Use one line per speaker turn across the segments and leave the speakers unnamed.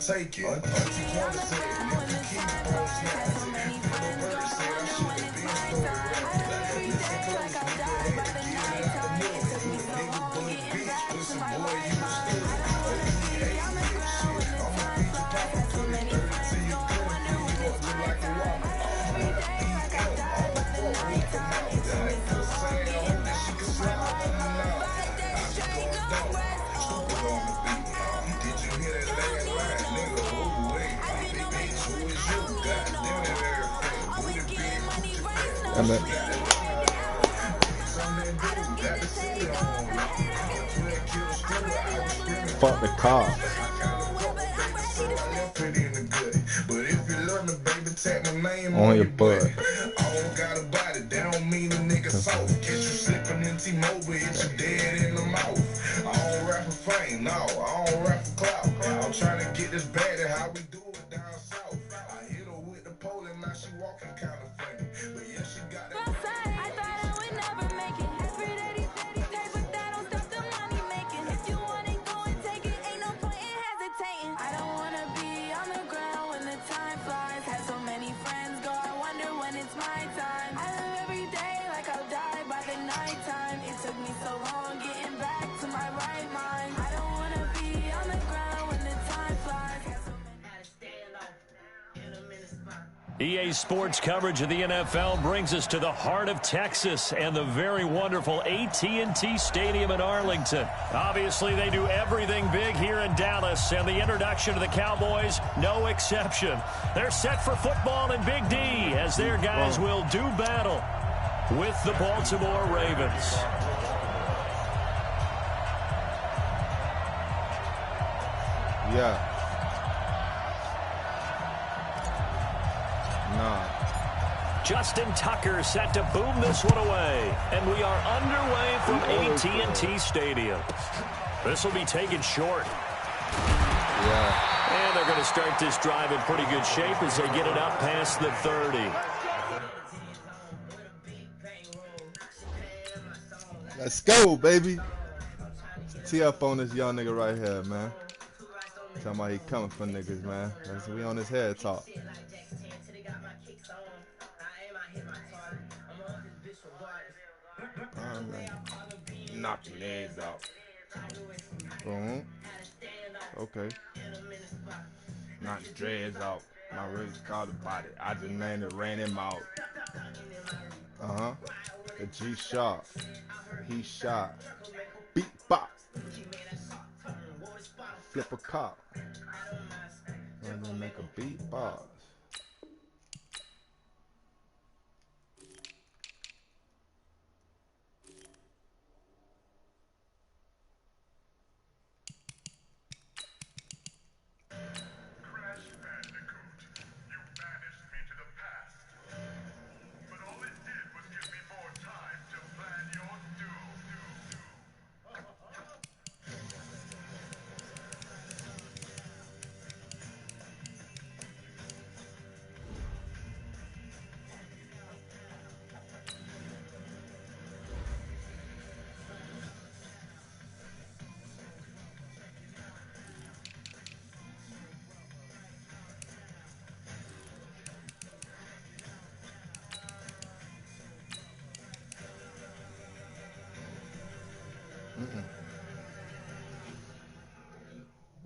Take it. Auntie Quanta said, if you keep on snapping, the bird said I should have been story. Listen close, nigga, had to get it out the mud. Nigga, but bitch, pussy boy, you a stud. OPA, shit, I'ma beat you, papa, put it 30 to your gun, pull you up just like a whopper. I'm on BM, all the fuck with the mouth. That pussy saying, I hope that she can slide on me now. I be going dumb, stupid on the beat. Did you hear that last line, nigga? Oh, wait, bitch, who is you? Goddamn it, everything. Booty big, coochie fat.
I'm at fuck the car.
But if you love me, baby, tag my name
On your butt.
I don't got a body, that don't mean a nigga soft. Catch you slipping in T-Mobile, hit you dead in the mouth. I don't rap for fame, no, I don't rap for clout. I'm trying to get this bad at how we do it down south. I hit her with the pole and now she walking kind of funny. But yeah, she got that.
I thought I would never make it. Every day these petty days, but that don't stop the money making. If you want it, go and take it. Ain't no point in hesitating. I don't wanna be on the ground when the time flies. Had so many friends go, I wonder when it's my time. I live every day like I'll die by the nighttime. It took me so long getting back to my right mind. I don't wanna be on the ground when the time flies. Had so many
EA Sports coverage of the NFL brings us to the heart of Texas and the very wonderful AT&T Stadium in Arlington. Obviously, they do everything big here in Dallas, and the introduction to the Cowboys, no exception. They're set for football in Big D as their guys will do battle with the Baltimore Ravens.
Yeah. Nah.
Justin Tucker set to boom this one away. And we are underway from AT&T Stadium. This will be taken short.
Yeah.
And they're going to start this drive in pretty good shape as they get it up past the 30.
Let's go, baby. Tee up on this young nigga right here, man. Talking about he coming for niggas, man. We on his head talk. Knock your legs out. Boom. Okay. Knock his dreads out. My really called about it. I just ran him out. The G shot. He shot. Beat bop. Flip a cop. And then make a beat box.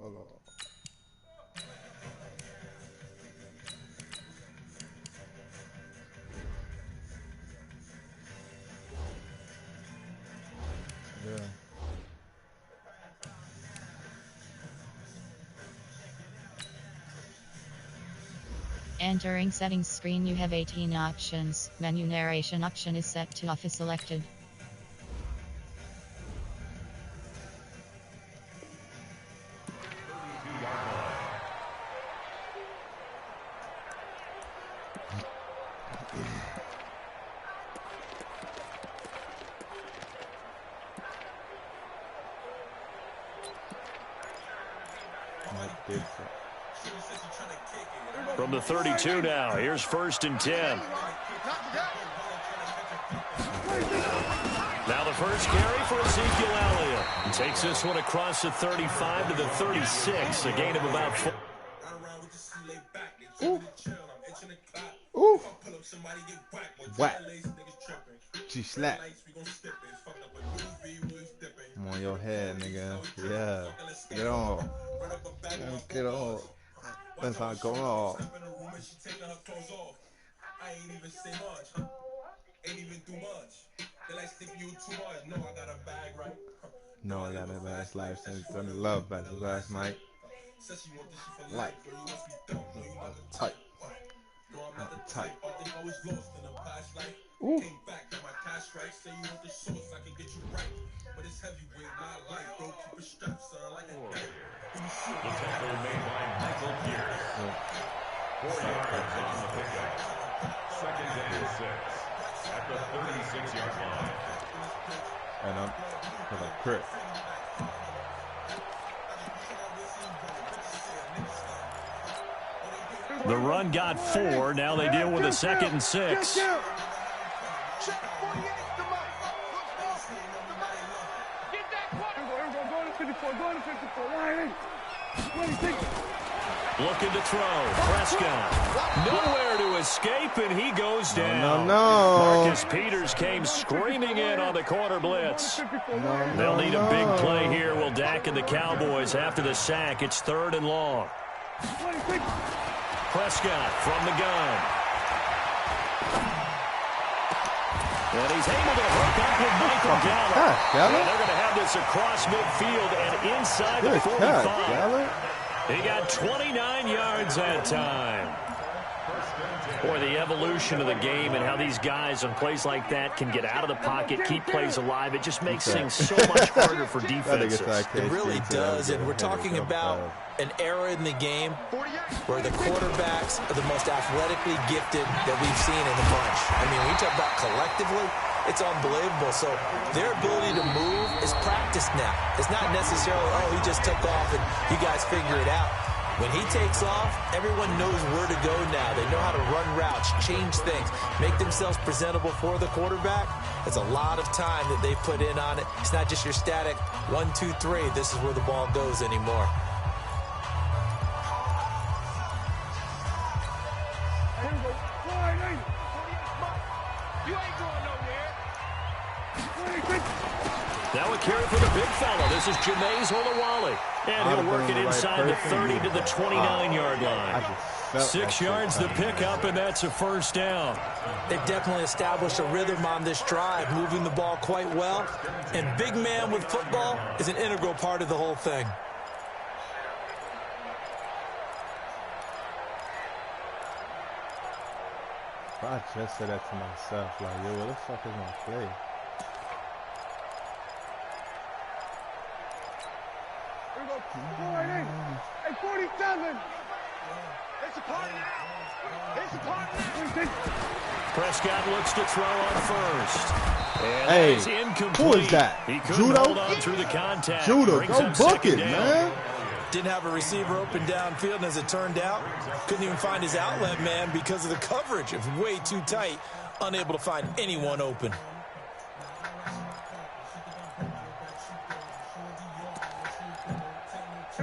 Hold on. Yeah.
Entering settings screen, you have 18 options. Menu narration option is set to off is selected.
From the 32 now, here's 1st and 10. first carry for Ezekiel Elliott. He takes this one across the 35 to the 36, a gain of about 4.
Ooh. Ooh. Whack. She slapped. I'm on your head, nigga. Yeah. Get on. Get on. Let's not go off. No, I got a last life since I love back last night. Like, tight. Tight. Ooh.
The tackle made by Michael Pierce. 4 yards on the pickup. Second and 6 at the 36-yard line.
And I'm for the crit.
The run got 4. Now they deal with a 2nd and 6. Looking to throw. Prescott. Nowhere to escape, and he goes down.
No.
Marcus Peters came screaming in on the corner blitz. They'll need a big play here. Will Dak and the Cowboys after the sack. It's 3rd and long. Prescott from the gun. And he's able to hook up with Michael Gallup. And they're going to have this across midfield and inside the 45. He got 29 yards that time. Boy, the evolution of the game and how these guys on plays like that can get out of the pocket, keep plays alive, it just makes things so much harder for defenses.
It really does, and we're talking about an era in the game where the quarterbacks are the most athletically gifted that we've seen in a bunch. I mean, when we talk about collectively, it's unbelievable. So their ability to move is practiced now. It's not necessarily, oh, he just took off and you guys figure it out. When he takes off, everyone knows where to go now. They know how to run routes, change things, make themselves presentable for the quarterback. It's a lot of time that they put in on it. It's not just your static 1, 2, 3. This is where the ball goes anymore.
Now a carry for the big fella. This is Jameis Olawale. And he'll work it inside the 30 to the 29-yard line. 6 yards the pickup, and that's a first down.
They've definitely established a rhythm on this drive, moving the ball quite well. And big man with football is an integral part of the whole thing.
I just said that to myself, like, yo, what the fuck is my play?
Hey, 47. It's a party now. It's a party now.
Prescott looks to throw on first. And
hey,
that's incomplete.
Who is that?
He couldn't hold on through the contact.
Judah, go book it, man.
Didn't have a receiver open downfield, and as it turned out, couldn't even find his outlet man because of the coverage. It was way too tight, unable to find anyone open.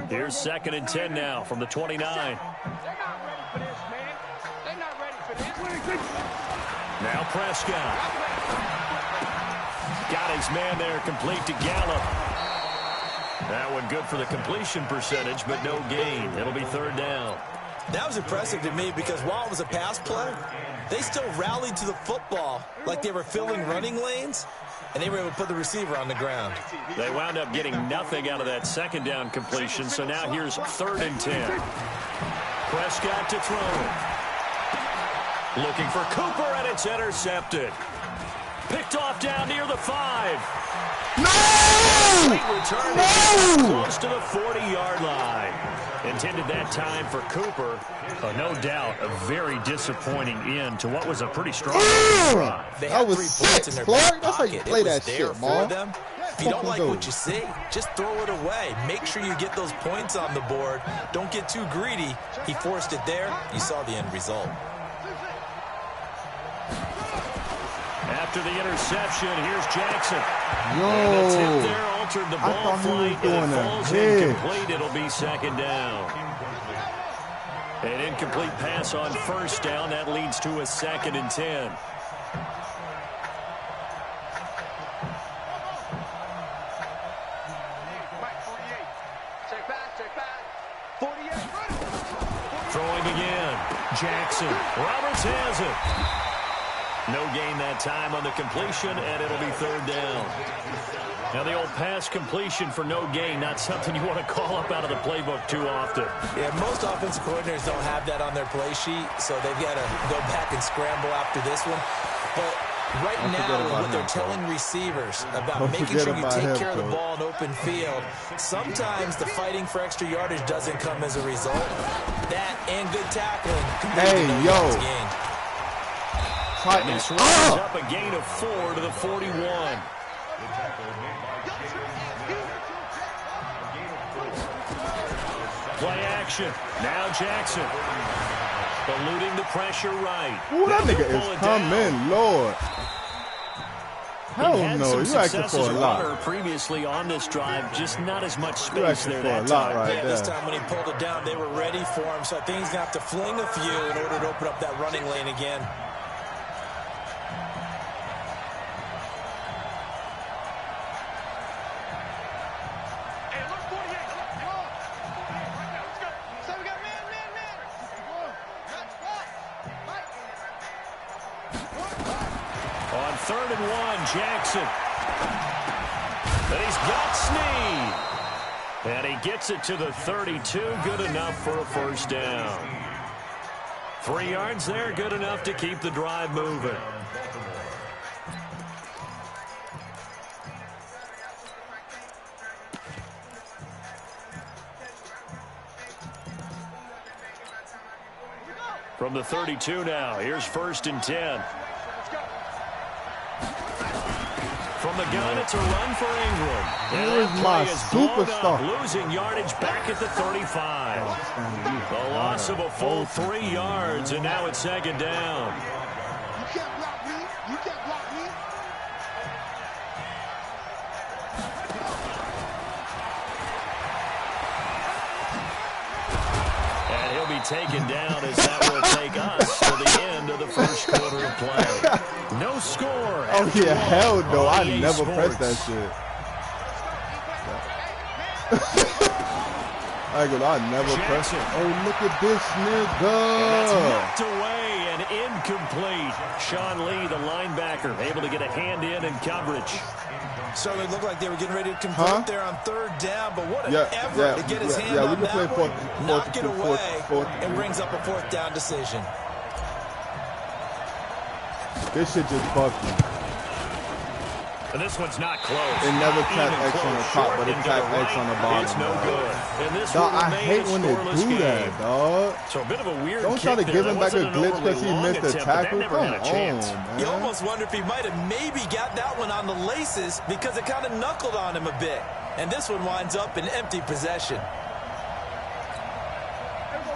Here's 2nd and 10 now from the 29.
They're not ready for this, man. They're not ready for this.
Now Prescott. Got his man there, complete to Gallup. That one good for the completion percentage, but no gain. It'll be 3rd down.
That was impressive to me because while it was a pass play, they still rallied to the football like they were filling running lanes, and they were able to put the receiver on the ground.
They wound up getting nothing out of that 2nd down completion, so now here's 3rd and 10. Prescott to throw. Looking for Cooper, and it's intercepted. Picked off down near the 5.
No!
Return close to the 40-yard line. Intended that time for Cooper. No doubt a very disappointing end to what was a pretty strong drive.
They had 3 points in their back
That's how you
pocket.
play
It was
that
there
shit,
for
man.
them. If you don't like what you see, just throw it away. Make sure you get those points on the board. Don't get too greedy. He forced it there. You saw the end result.
after the interception. Here's Jackson.
Yo,
and the tip there altered the ball flight.
Doing
It
that
falls
hitch.
incomplete. It'll be second down. An incomplete pass on first down. That leads to a 2nd and 10. Throwing again. Jackson. Roberts has it. No gain that time on the completion, and it'll be 3rd down. Now, the old pass completion for no gain, not something you want to call up out of the playbook too often.
Yeah, most offensive coordinators don't have that on their play sheet, so they've got to go back and scramble after this one. But right now, what they're telling receivers about making sure you take care of the ball in open field, sometimes the fighting for extra yardage doesn't come as a result. That and good tackling.
Hey, yo.
And this runs up a gain of 4 to the 41. Play action. Now Jackson. Eluding the pressure right.
Ooh, that nigga is coming, Lord. Hell no, you asking for a lot.
Previously on this drive, just not as much space there that
time.
Right there. This time when he pulled it down, they were ready for him. So I think he's going to have to fling a few in order to open up that running lane again.
On 3rd and 1, Jackson. And he's got Snead. And he gets it to the 32. Good enough for a 1st down. 3 yards there, good enough to keep the drive moving. From the 32 now, here's 1st and 10. From the gun, it's a run for Ingram.
Here's my superstar.
Losing yardage back at the 35. A loss of a full 3 yards, and now it's 2nd down.
You can't block me. You can't block me.
And he'll be taken down as that will take us to the end of the 1st quarter of play. No score.
Oh, yeah, hell no. I never pressed that shit. I never pressed it. Oh, look at this nigga.
That's knocked away and incomplete. Sean Lee, the linebacker, able to get a hand in and coverage.
Certainly looked like they were getting ready to convert there on 3rd down, but what an effort to get his hand on that one. Knock it away and brings up a 4th down decision.
This shit just bugged me.
And this one's not close.
It never tapped X on the top, but it tapped X on the bottom.
It's no good. And this
dog, I hate when they do that, dog.
So a bit of a weird
Don't try to give him back a glitch because he missed a tackle. Come on, man.
You almost wonder if he might have maybe got that one on the laces because it kind of knuckled on him a bit. And this one winds up in empty possession.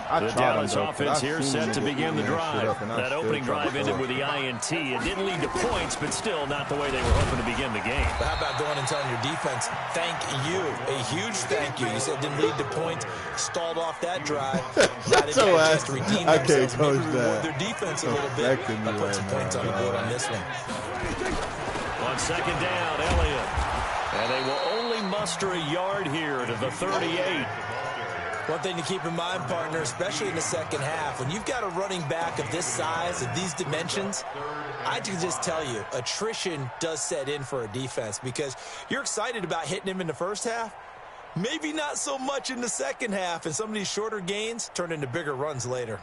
The Dallas offense here set to begin the drive. That opening drive ended with the INT. It didn't lead to points, but still not the way they were hoping to begin the game.
But how about going and telling your defense, thank you, a huge thank you. You said it didn't lead to points, stalled off that drive. Now they've got a chance to redeem themselves, maybe reward their defense a little bit. But put some points on the board on this one.
On 2nd down, Elliott. And they will only muster a yard here to the 38.
One thing to keep in mind, partner, especially in the 2nd half, when you've got a running back of this size, of these dimensions, I can just tell you, attrition does set in for a defense because you're excited about hitting him in the 1st half, maybe not so much in the 2nd half, and some of these shorter gains turn into bigger runs later.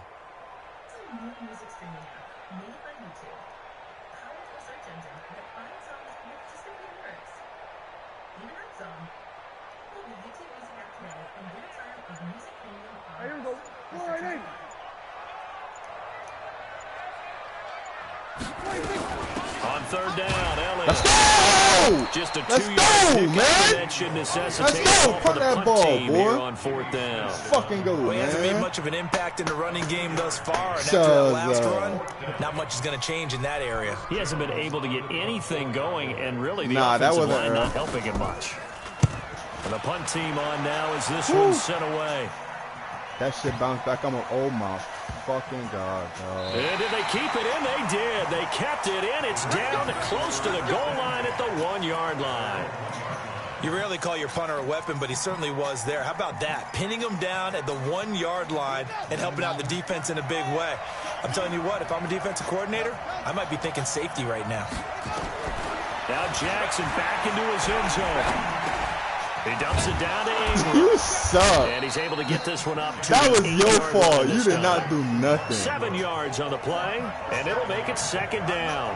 Here we go. Go right in.
On third down, Elliott.
Let's go!
Just a
Let's
2-yard
go,
pickup,
man!
and that should necessitate
Let's go!
a call for
Punt
the
that
punt
ball,
team
boy.
here on fourth down.
Fucking go,
Well, he hasn't made
man.
much of an impact in the running game thus far, and after that last run, not much is going to change in that area.
He hasn't been able to get anything going, and really the
Nah, that
offensive
wasn't
line
her.
not helping him much. And the punt team on now as this one's sent away.
That shit bounced back. Oh my fucking God, dog.
And did they keep it in? They did. They kept it in. It's down close to the goal line at the 1-yard line.
You rarely call your punter a weapon, but he certainly was there. How about that? Pinning him down at the 1-yard line and helping out the defense in a big way. I'm telling you what, if I'm a defensive coordinator, I might be thinking safety right now.
Now Jackson back into his end zone. He dumps it down to Ingram.
You suck.
And he's able to get this one up to
That was
the
your
8-yard
fault.
line
You
this
did
time.
not do nothing.
7 yards on the play, and it'll make it second down.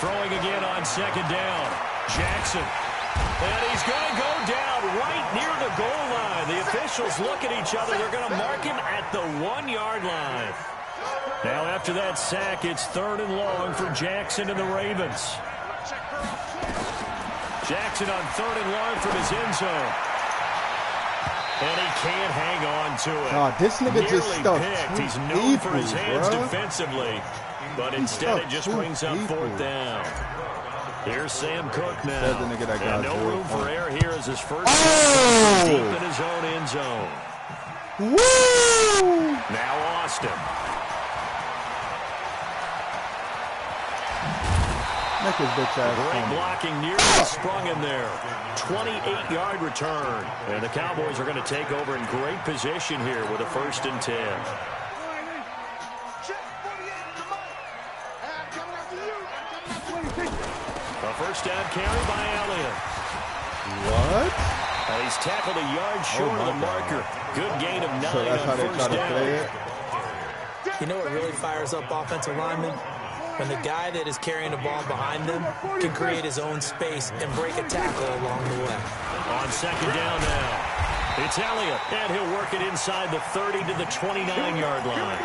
Throwing again on second down. Jackson. And he's going to go down right near the goal line. The officials look at each other. They're going to mark him at the 1-yard line. Now after that sack, it's 3rd and long for Jackson and the Ravens. Jackson on 3rd and long from his end zone. And he can't hang on to it.
Nah, this nigga just
Nearly
stuck
picked.
two
He's known for his
people,
hands
bruh.
defensively. But instead it just
stuck two
brings up
people.
4th down. Here's Sam Cook now.
Says the nigga that got
And no
zero
room for
points.
error here as his first
Oh!
deep in his own end zone.
Woo!
Now Austin.
Make his bitch ass
Great
come.
blocking, nearly sprung in there. 28-yard return. And the Cowboys are going to take over in great position here with a 1st and 10. A 1st down carry by Elliott.
What?
And he's tackled a yard short of the marker. Good gain of 9
So that's how
on
they try
1st
to play
down.
it?
You know what really fires up offensive linemen? When the guy that is carrying the ball behind them can create his own space and break a tackle along the way.
On 2nd down now. It's Elliott, and he'll work it inside the 30 to the 29-yard line.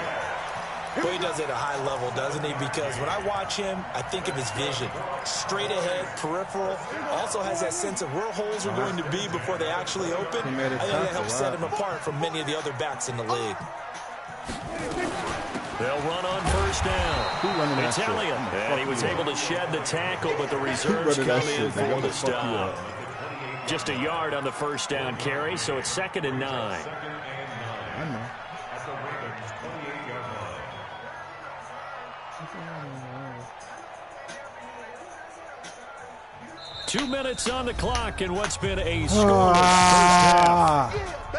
Well, he does it at a high level, doesn't he? Because when I watch him, I think of his vision. Straight ahead, peripheral. Also has that sense of where holes are going to be before they actually open.
He made
I
it
think that
tough,
helps set him apart from many of the other backs in the league.
They'll run on 1st down.
Who running that
It's
shit?
Elliott,
I'ma
and
fuck
he was
you
able
up.
to shed the tackle, but the
Who
reserves
running that
come in
shit, nigga?
for
I'ma
the
fuck you
stop.
up.
Just a yard on the 1st down carry, so it's 2nd and 9.
I know.
2 minutes on the clock in what's been a scoreless first half.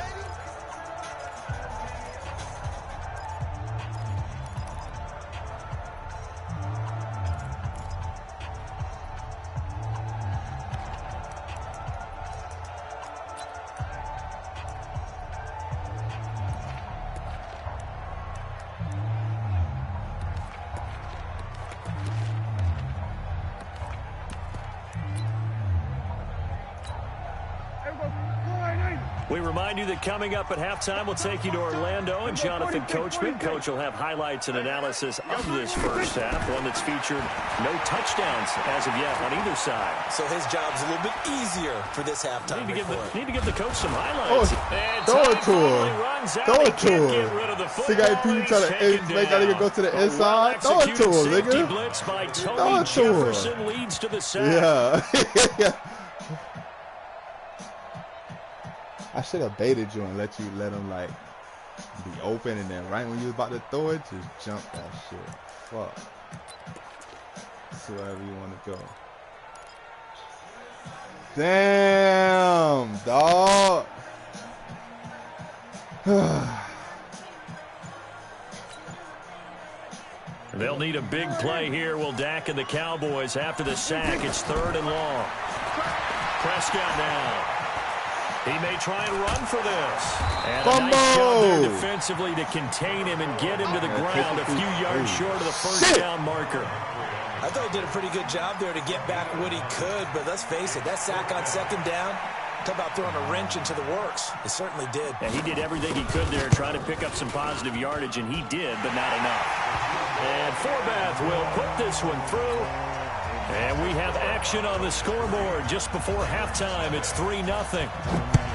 We remind you that coming up at halftime, we'll take you to Orlando and Jonathan Coachman. Coach will have highlights and analysis of this first half, one that's featured no touchdowns as of yet on either side.
So his job's a little bit easier for this halftime
Need
report.
to give the coach some highlights. And
Throw it
time
to
finally
him.
runs out.
Throw
He
it to
can't
him.
get rid of the
See, guy,
football,
people try
and
to
he's taken
make that nigga
down.
go to the
A
inside. Throw it to
well-executed
him,
safety
nigga.
blitz by
Throw
Tony
it to him.
Jefferson leads to the sack.
Yeah. I should have baited you and let him like be open, and then right when you was about to throw it, just jump that shit. Fuck. So wherever you want to go. Damn, dog.
They'll need a big play here. Will Dak and the Cowboys after the sack. It's 3rd and long. Prescott now. He may try and run for this. And a nice job there defensively to contain him and get him to the ground a few yards short of the 1st down marker.
I thought he did a pretty good job there to get back what he could, but let's face it, that sack on 2nd down, talk about throwing a wrench into the works. It certainly did.
And he did everything he could there trying to pick up some positive yardage, and he did, but not enough. And Forbath will put this one through. And we have action on the scoreboard just before halftime. It's 3-0.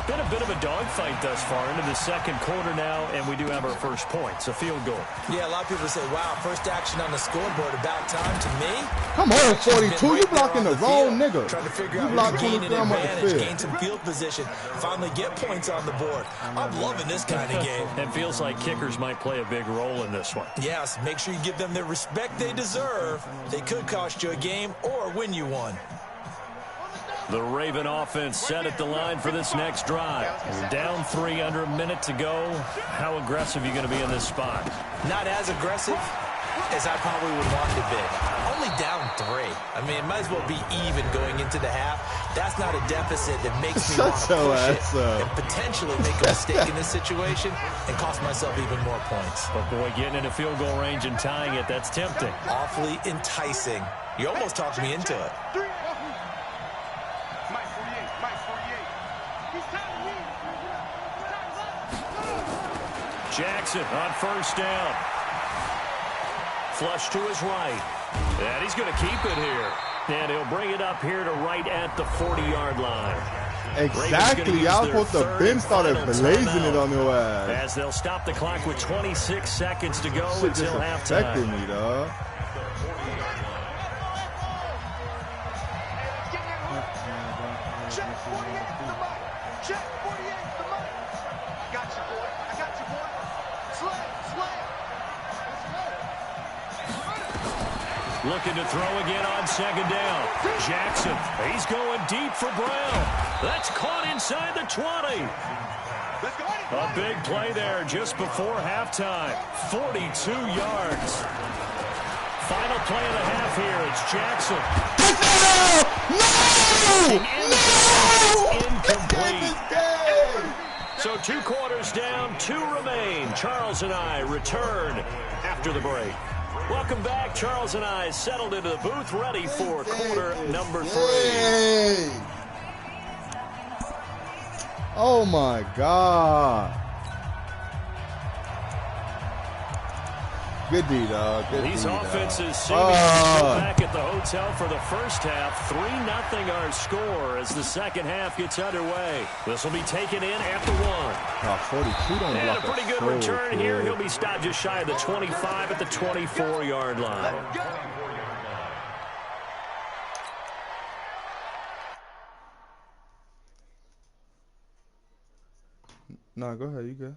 Been a bit of a dogfight thus far into the second quarter now, and we do have our first points, a field goal.
Yeah, a lot of people say, wow, first action on the scoreboard, about time. To me,
come on, 42.
Right,
you blocking the wrong nigga.
Trying to figure
you
out
gain
an advantage, gain some field position, finally get points on the board. I'm loving this kind of game.
It feels like kickers might play a big role in this one.
Yes, make sure you give them the respect they deserve. They could cost you a game or win you one.
The Raven offense set at the line for this next drive. We're down 3 under a minute to go. How aggressive are you going to be in this spot?
Not as aggressive as I probably would want to be. Only down 3. I mean, it might as well be even going into the half. That's not a deficit that makes me want to push it and potentially make a mistake in this situation and cost myself even more points.
But boy, getting into field goal range and tying it, that's tempting.
Awfully enticing. You almost talked me into it.
Jackson on first down. Flush to his right. And he's going to keep it here. And he'll bring it up here to right at the 40-yard line.
Exactly. I was supposed to Ben started blazing it on your ass.
As they'll stop the clock with 26 seconds to go until halftime.
Me, dog.
Looking to throw again on second down. Jackson, he's going deep for Brown. That's caught inside the 20. A big play there just before halftime. 42 yards. Final play of the half here. It's Jackson.
No!
Incomplete. So 2 quarters down, 2 remain. Charles and I return after the break. Welcome back. Charles and I settled into the booth, ready for quarter number 3.
Yay. Oh, my God. Good D, dog. Good
These
D,
offenses seem to go back at the hotel for the first half. 3-0 our score as the second half gets underway. This will be taken in after 1.
42 don't
and
block
a pretty good return here. He'll be stopped just shy of the 25 at the 24-yard line.
No, go ahead. You go.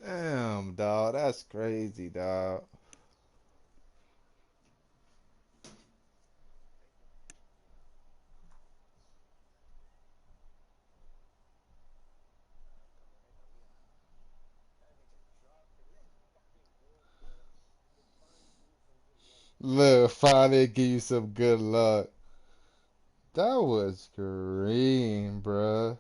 Damn, dog. That's crazy, dog. Look, finally give you some good luck. That was green, bruh.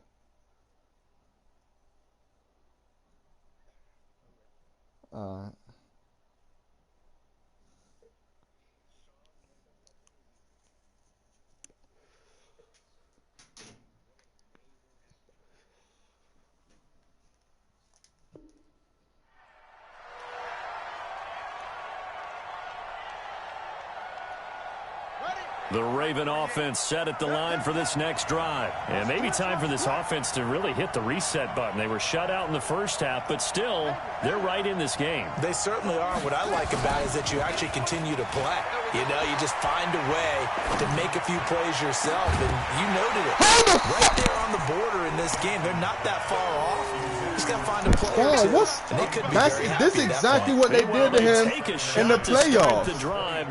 The Raven offense set at the line for this next drive. And maybe time for this offense to really hit the reset button. They were shut out in the first half, but still, they're right in this game.
They certainly are. What I like about it is that you actually continue to play. You know, you just find a way to make a few plays yourself, and you noted it. Right there on the border in this game. They're not that far off. Just got to find a player or two, and they could be very happy.
This is exactly what they did to him in the playoffs.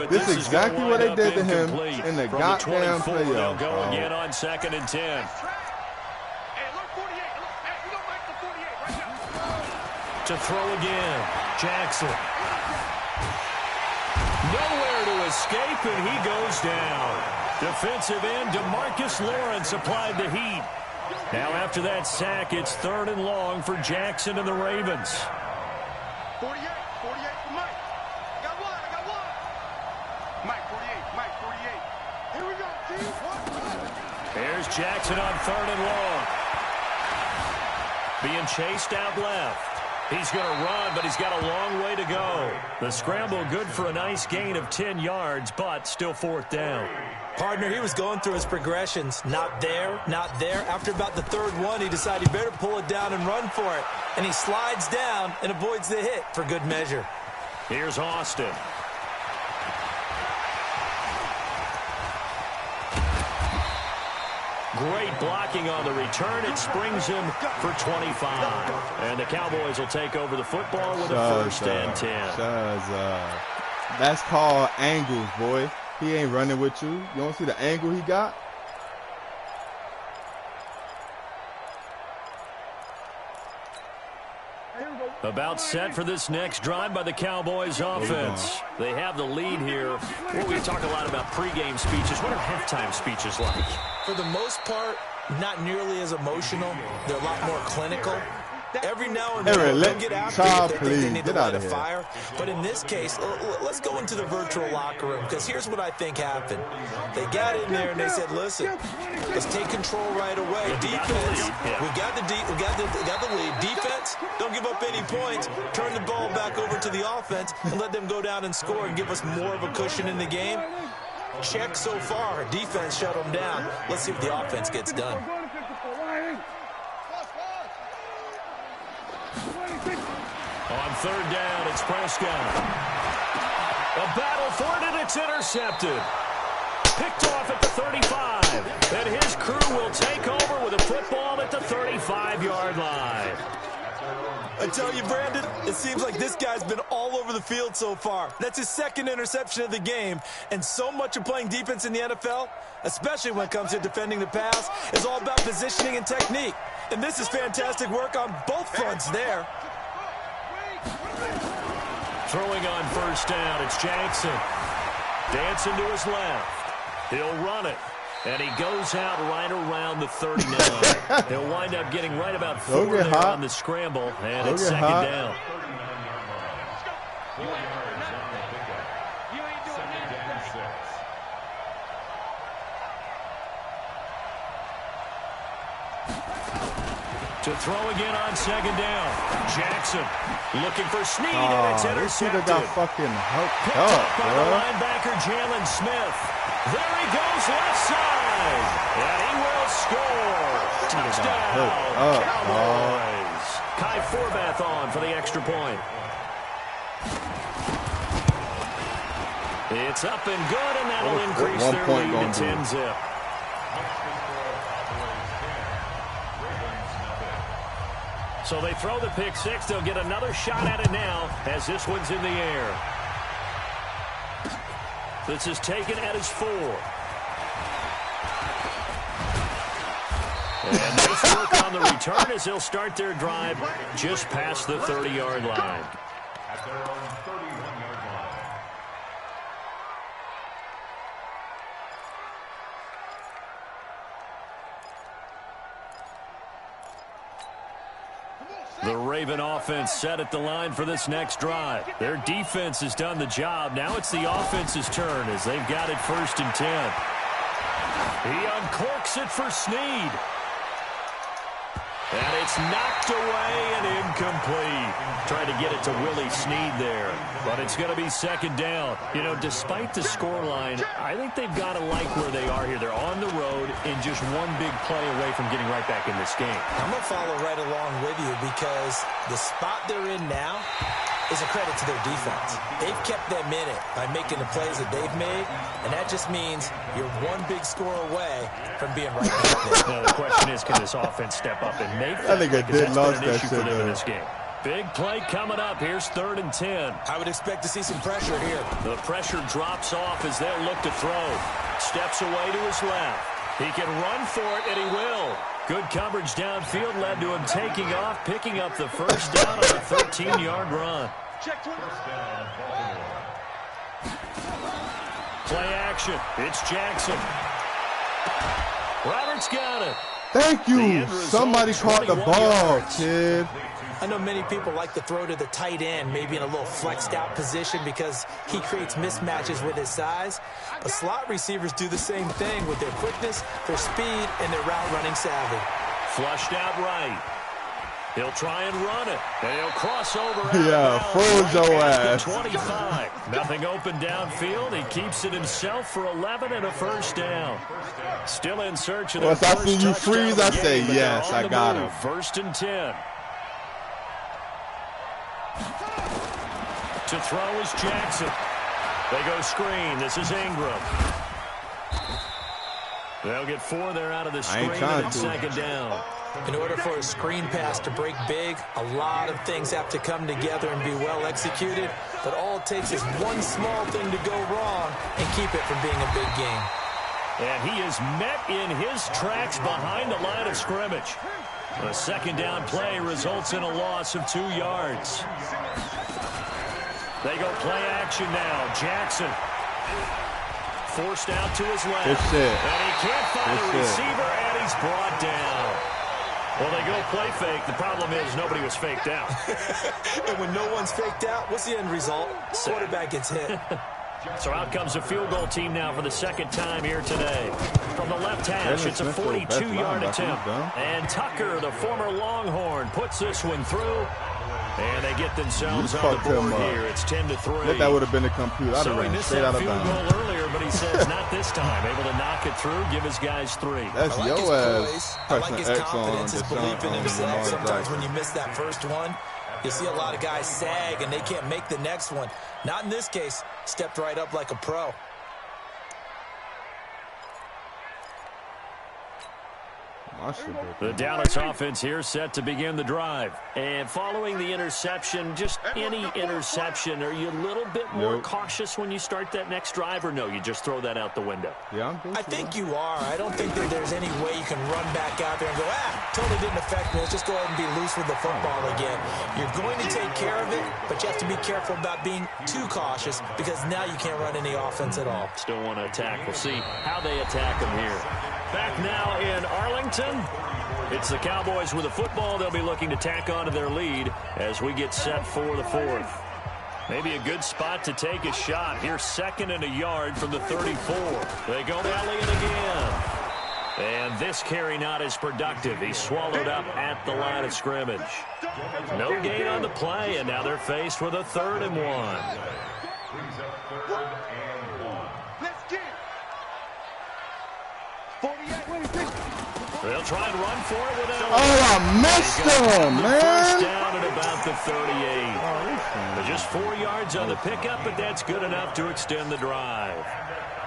This is exactly what they did to him in the goddamn playoffs.
They'll go again on 2nd and 10. To throw again, Jackson. Nowhere to escape, and he goes down. Defensive end DeMarcus Lawrence applied the heat. Now after that sack, it's 3rd and long for Jackson and the Ravens.
48 for Mike. I got one. Mike, 48. Here we go, team.
There's Jackson on 3rd and long. Being chased out left. He's going to run, but he's got a long way to go. The scramble good for a nice gain of 10 yards, but still 4th down.
Partner, he was going through his progressions. Not there, not there. After about the 3rd one, he decided he better pull it down and run for it. And he slides down and avoids the hit for good measure.
Here's Austin. Great blocking on the return. It springs him for 25. And the Cowboys will take over the football with a 1st and 10.
That's called angles, boy. He ain't running with you. You don't see the angle he got?
About set for this next drive by the Cowboys offense. They have the lead here. Well, we talk a lot about pregame speeches. What are halftime speeches like?
For the most part, not nearly as emotional. They're a lot more clinical. Every now and then, they'll get after it. They need to light a fire. But in this case, let's go into the virtual locker room, because here's what I think happened. They got in there and they said, listen, let's take control right away. Defense, we got the lead. Defense, don't give up any points. Turn the ball back over to the offense and let them go down and score and give us more of a cushion in the game. Check so far. Defense shut them down. Let's see what the offense gets done.
On 3rd down, it's Prescott. A battle for it, and it's intercepted. Picked off at the 35. And his crew will take over with a football at the 35-yard line.
I tell you, Brandon, it seems like this guy's been all over the field so far. That's his 2nd interception of the game. And so much of playing defense in the NFL, especially when it comes to defending the pass, is all about positioning and technique. And this is fantastic work on both fronts there.
Throwing on 1st down, it's Jackson. Dancing to his left. He'll run it. And he goes out right around the 39. He'll wind up getting right about 4 there on the scramble, and it's 2nd down. To throw again on 2nd down. Jackson looking for Snead, and it's intercepted.
Got fucking hooked
up, by
bro.
the linebacker, Jalen Smith. There he goes, left side. And he will score. Touchdown, Cowboys. Kai Forbath on for the extra point. It's up and good, and that'll increase their lead to 10-zip. So they throw the pick six. They'll get another shot at it now as this one's in the air. This is taken at his 4. And nice work on the return as they'll start their drive just past the 30-yard line.
At their own 31-yard line.
The Raven offense set at the line for this next drive. Their defense has done the job. Now it's the offense's turn as they've got it 1st and 10. He uncorks it for Snead. And it's knocked away and incomplete. Trying to get it to Willie Snead there. But it's going to be 2nd down. You know, despite the scoreline, I think they've got to like where they are here. They're on the road and just one big play away from getting right back in this game.
I'm going to follow right along with you because the spot they're in now is a credit to their defense. They've kept them in it by making the plays that they've made, and that just means you're one big score away from being right back there.
Now the question is, can this offense step up and make that?
I think it did lost that shit
for them in this game. Big play coming up. Here's 3rd and 10.
I would expect to see some pressure here.
The pressure drops off as they'll look to throw. Steps away to his left. He can run for it, and he will. Good coverage downfield led to him taking off, picking up the 1st down on a 13-yard run. Play action. It's Jackson. Roberts got it.
Thank you. Somebody caught the ball, kid.
I know many people like to throw to the tight end, maybe in a little flexed out position because he creates mismatches with his size. But slot receivers do the same thing with their quickness, their speed, and their route running savvy.
Flushed out right. He'll try and run it. And he'll cross over.
Yeah, fool your ass.
25. Nothing open downfield. He keeps it himself for 11 and a first down. Still in search of the
Once I
first
see you
touchdown
freeze,
of the
I say,
game, but
yes,
they're on
I
the
got
move.
him.
First and 10. To throw is Jackson. They go screen. This is Ingram. They'll get 4 there out of the screen and second down.
In order for a screen pass to break big, a lot of things have to come together and be well executed. But all it takes is one small thing to go wrong and keep it from being a big game.
And he is met in his tracks behind the line of scrimmage. A second down play results in a loss of 2 yards. They go play action now. Jackson forced out to his left.
Good shit.
And he can't find a receiver, and he's brought down. Well, they go play fake. The problem is nobody was faked out.
And when no one's faked out, what's the end result? Quarterback gets hit.
So out comes a field goal team now for the second time here today. From the left hash, it's a 42-yard attempt. And Tucker, the former Longhorn, puts this one through. And they get themselves on the board here. It's 10-3.
That would have been a computer. I'd have ran straight out of bounds.
Field goal earlier, but he says not this time. Able to knock it through, give his guys 3.
That's
I like
your
ass. I like his
X
confidence,
on
his belief in himself.
Lamar
Sometimes
Jackson.
when you miss that first one, you see a lot of guys sag and they can't make the next one. Not in this case. Stepped right up like a pro.
The Dallas offense here set to begin the drive. And following the interception, just any interception, are you a little bit more cautious when you start that next drive, or no, you just throw that out the window?
Yeah,
I think you are. I don't think that there's any way you can run back out there and go, totally didn't affect me. Let's just go ahead and be loose with the football again. You're going to take care of it, but you have to be careful about being too cautious because now you can't run any offense at all.
Still want to attack. We'll see how they attack them here. Back now in Arlington. It's the Cowboys with the football. They'll be looking to tack on to their lead as we get set for the 4th. Maybe a good spot to take a shot. Here, 2nd and a yard from the 34. They go Elliott again. And this carry not as productive. He's swallowed up at the line of scrimmage. No gain on the play, and now they're faced with a 3rd and 1. They'll try and run for it without.
Oh, I missed him, man.
First down at about the 38. Just 4 yards on the pickup, but that's good enough to extend the drive.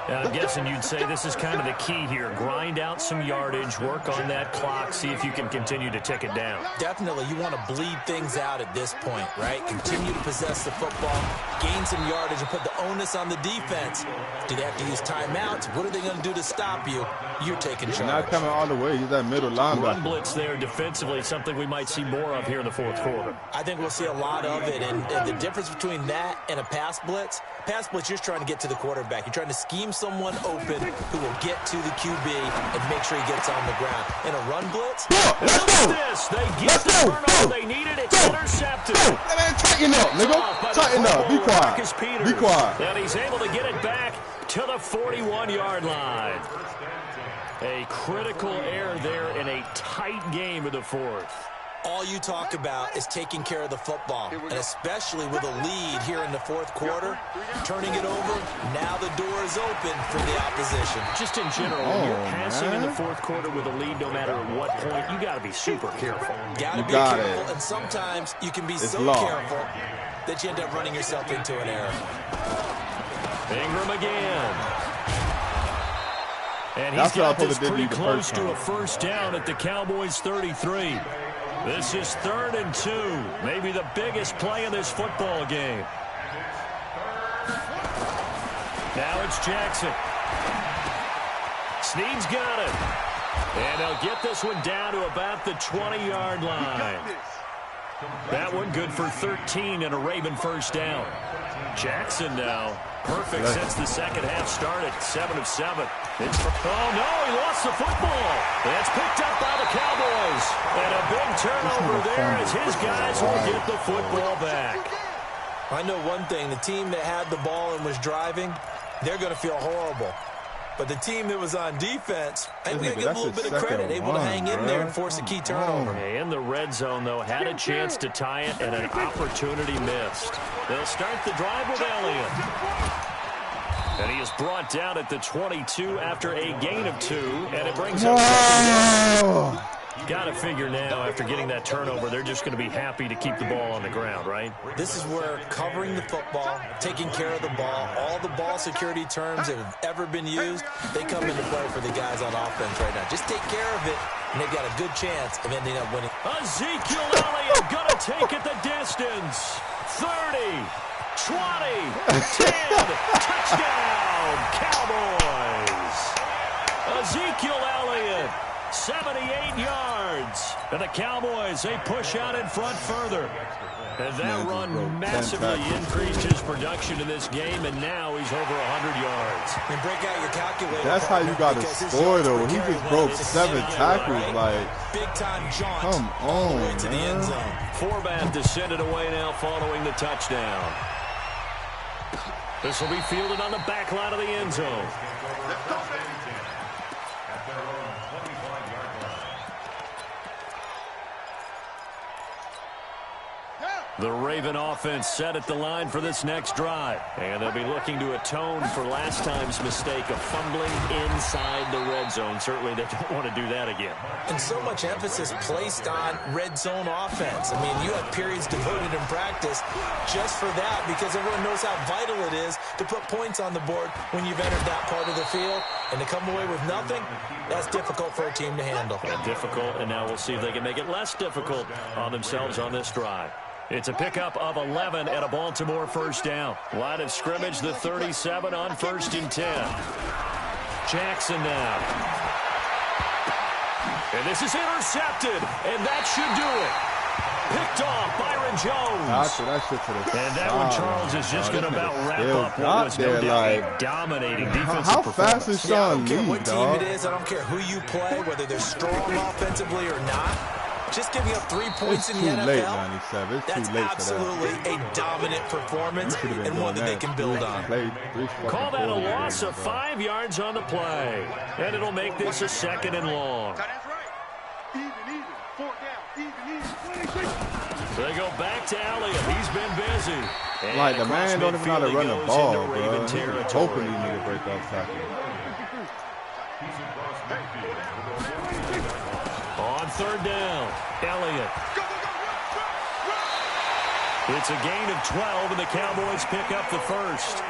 I'm guessing you'd say this is kind of the key here. Grind out some yardage, work on that clock, see if you can continue to tick it down.
Definitely, you want to bleed things out at this point, right? Continue to possess the football, gain some yardage, and put the onus on the defense. Do they have to use timeouts? What are they going to do to stop you? You're taking charge.
Not coming all the way. He's that middle linebacker.
Run blitz there defensively, something we might see more of here in the 4th quarter.
I think we'll see a lot of it, and the difference between that and a pass blitz, you're just trying to get to the quarterback. You're trying to scheme someone open who will get to the QB and make sure he gets on the ground. In a run blitz,
this. They get the turnover they needed. It's intercepted.
Tighten up, nigga. Tighten up. Be quiet. Be quiet.
And he's able to get it back to the 41-yard line. A critical error there in a tight game of the 4th.
All you talk about is taking care of the football, and especially with a lead here in the 4th quarter, turning it over, now the door is open for the opposition.
Just in general, when you're passing in the 4th quarter with a lead, no matter at what point, you got to be super careful.
Got to be careful, and sometimes you can be so careful that you end up running yourself into an error.
Ingram again. And he's got this pretty close to a first down at the Cowboys' 33. This is 3rd and 2, maybe the biggest play in this football game. Now it's Jackson. Snead's got it. And they'll get this one down to about the 20-yard line. That one good for 13 and a Raven first down. Jackson now Perfect since the second half started. 7 of 7. Oh, no, he lost the football. It's picked up by the Cowboys. And a big turnover there as his guys will get the football back.
I know one thing. The team that had the ball and was driving, they're going to feel horrible. But the team that was on defense, I'm going to give a little bit of credit, able to hang in there and force a key turnover.
In the red zone, though, had a chance to tie it and an opportunity missed. They'll start the drive with Elliott. And he is brought down at the 22 after a gain of 2, and it brings up second down. Got to figure now, after getting that turnover, they're just going to be happy to keep the ball on the ground, right?
This is where covering the football, taking care of the ball, all the ball security terms that have ever been used, they come into play for the guys on offense right now. Just take care of it, and they've got a good chance of ending up winning.
Ezekiel Elliott going to take it the distance. 30, 20, 10, touchdown, Cowboys. Ezekiel Elliott. 78 yards. And the Cowboys, they push out in front further. And that run massively increased his production in this game, and now he's over 100 yards.
And break out your calculator.
That's how you got to score, though. He just broke 7 tackles. Like,
big-time jaunt.
Come on,
way to the end zone.
Forbath to send it away now following the touchdown. This will be fielded on the back line of the end zone. The Raven offense set at the line for this next drive. And they'll be looking to atone for last time's mistake of fumbling inside the red zone. Certainly they don't want to do that again.
And so much emphasis placed on red zone offense. I mean, you have periods devoted in practice just for that because everyone knows how vital it is to put points on the board when you've entered that part of the field. And to come away with nothing, that's difficult for a team to handle.
Difficult, and now we'll see if they can make it less difficult on themselves on this drive. It's a pickup of 11 and a Baltimore first down. Line of scrimmage, the 37 on 1st and 10. Jackson now. And this is intercepted, and that should do it. Picked off, Byron Jones. And that one, Charles, is just going to about wrap up what was no doubt a dominating defensive
how
performance.
Fast is Sean
I don't care
Lee,
what team
dog.
it is. I don't care who you play, whether they're strong offensively or not. Just giving up 3 points in the NFL,
late, 97. It's
that's
too late
absolutely
for that.
a dominant performance and one that they can build on.
Call that a loss of 5 yards on the play. And it'll make this a 2nd and long.
That's right. Even. 4 down. Even. 26.
So they go back to Elliott. He's been busy. And
like, the man don't even know how to run the ball, bro. He's hoping he need to break off tackle.
On 3rd down, Elliott. It's a gain of 12, and the Cowboys pick up the first.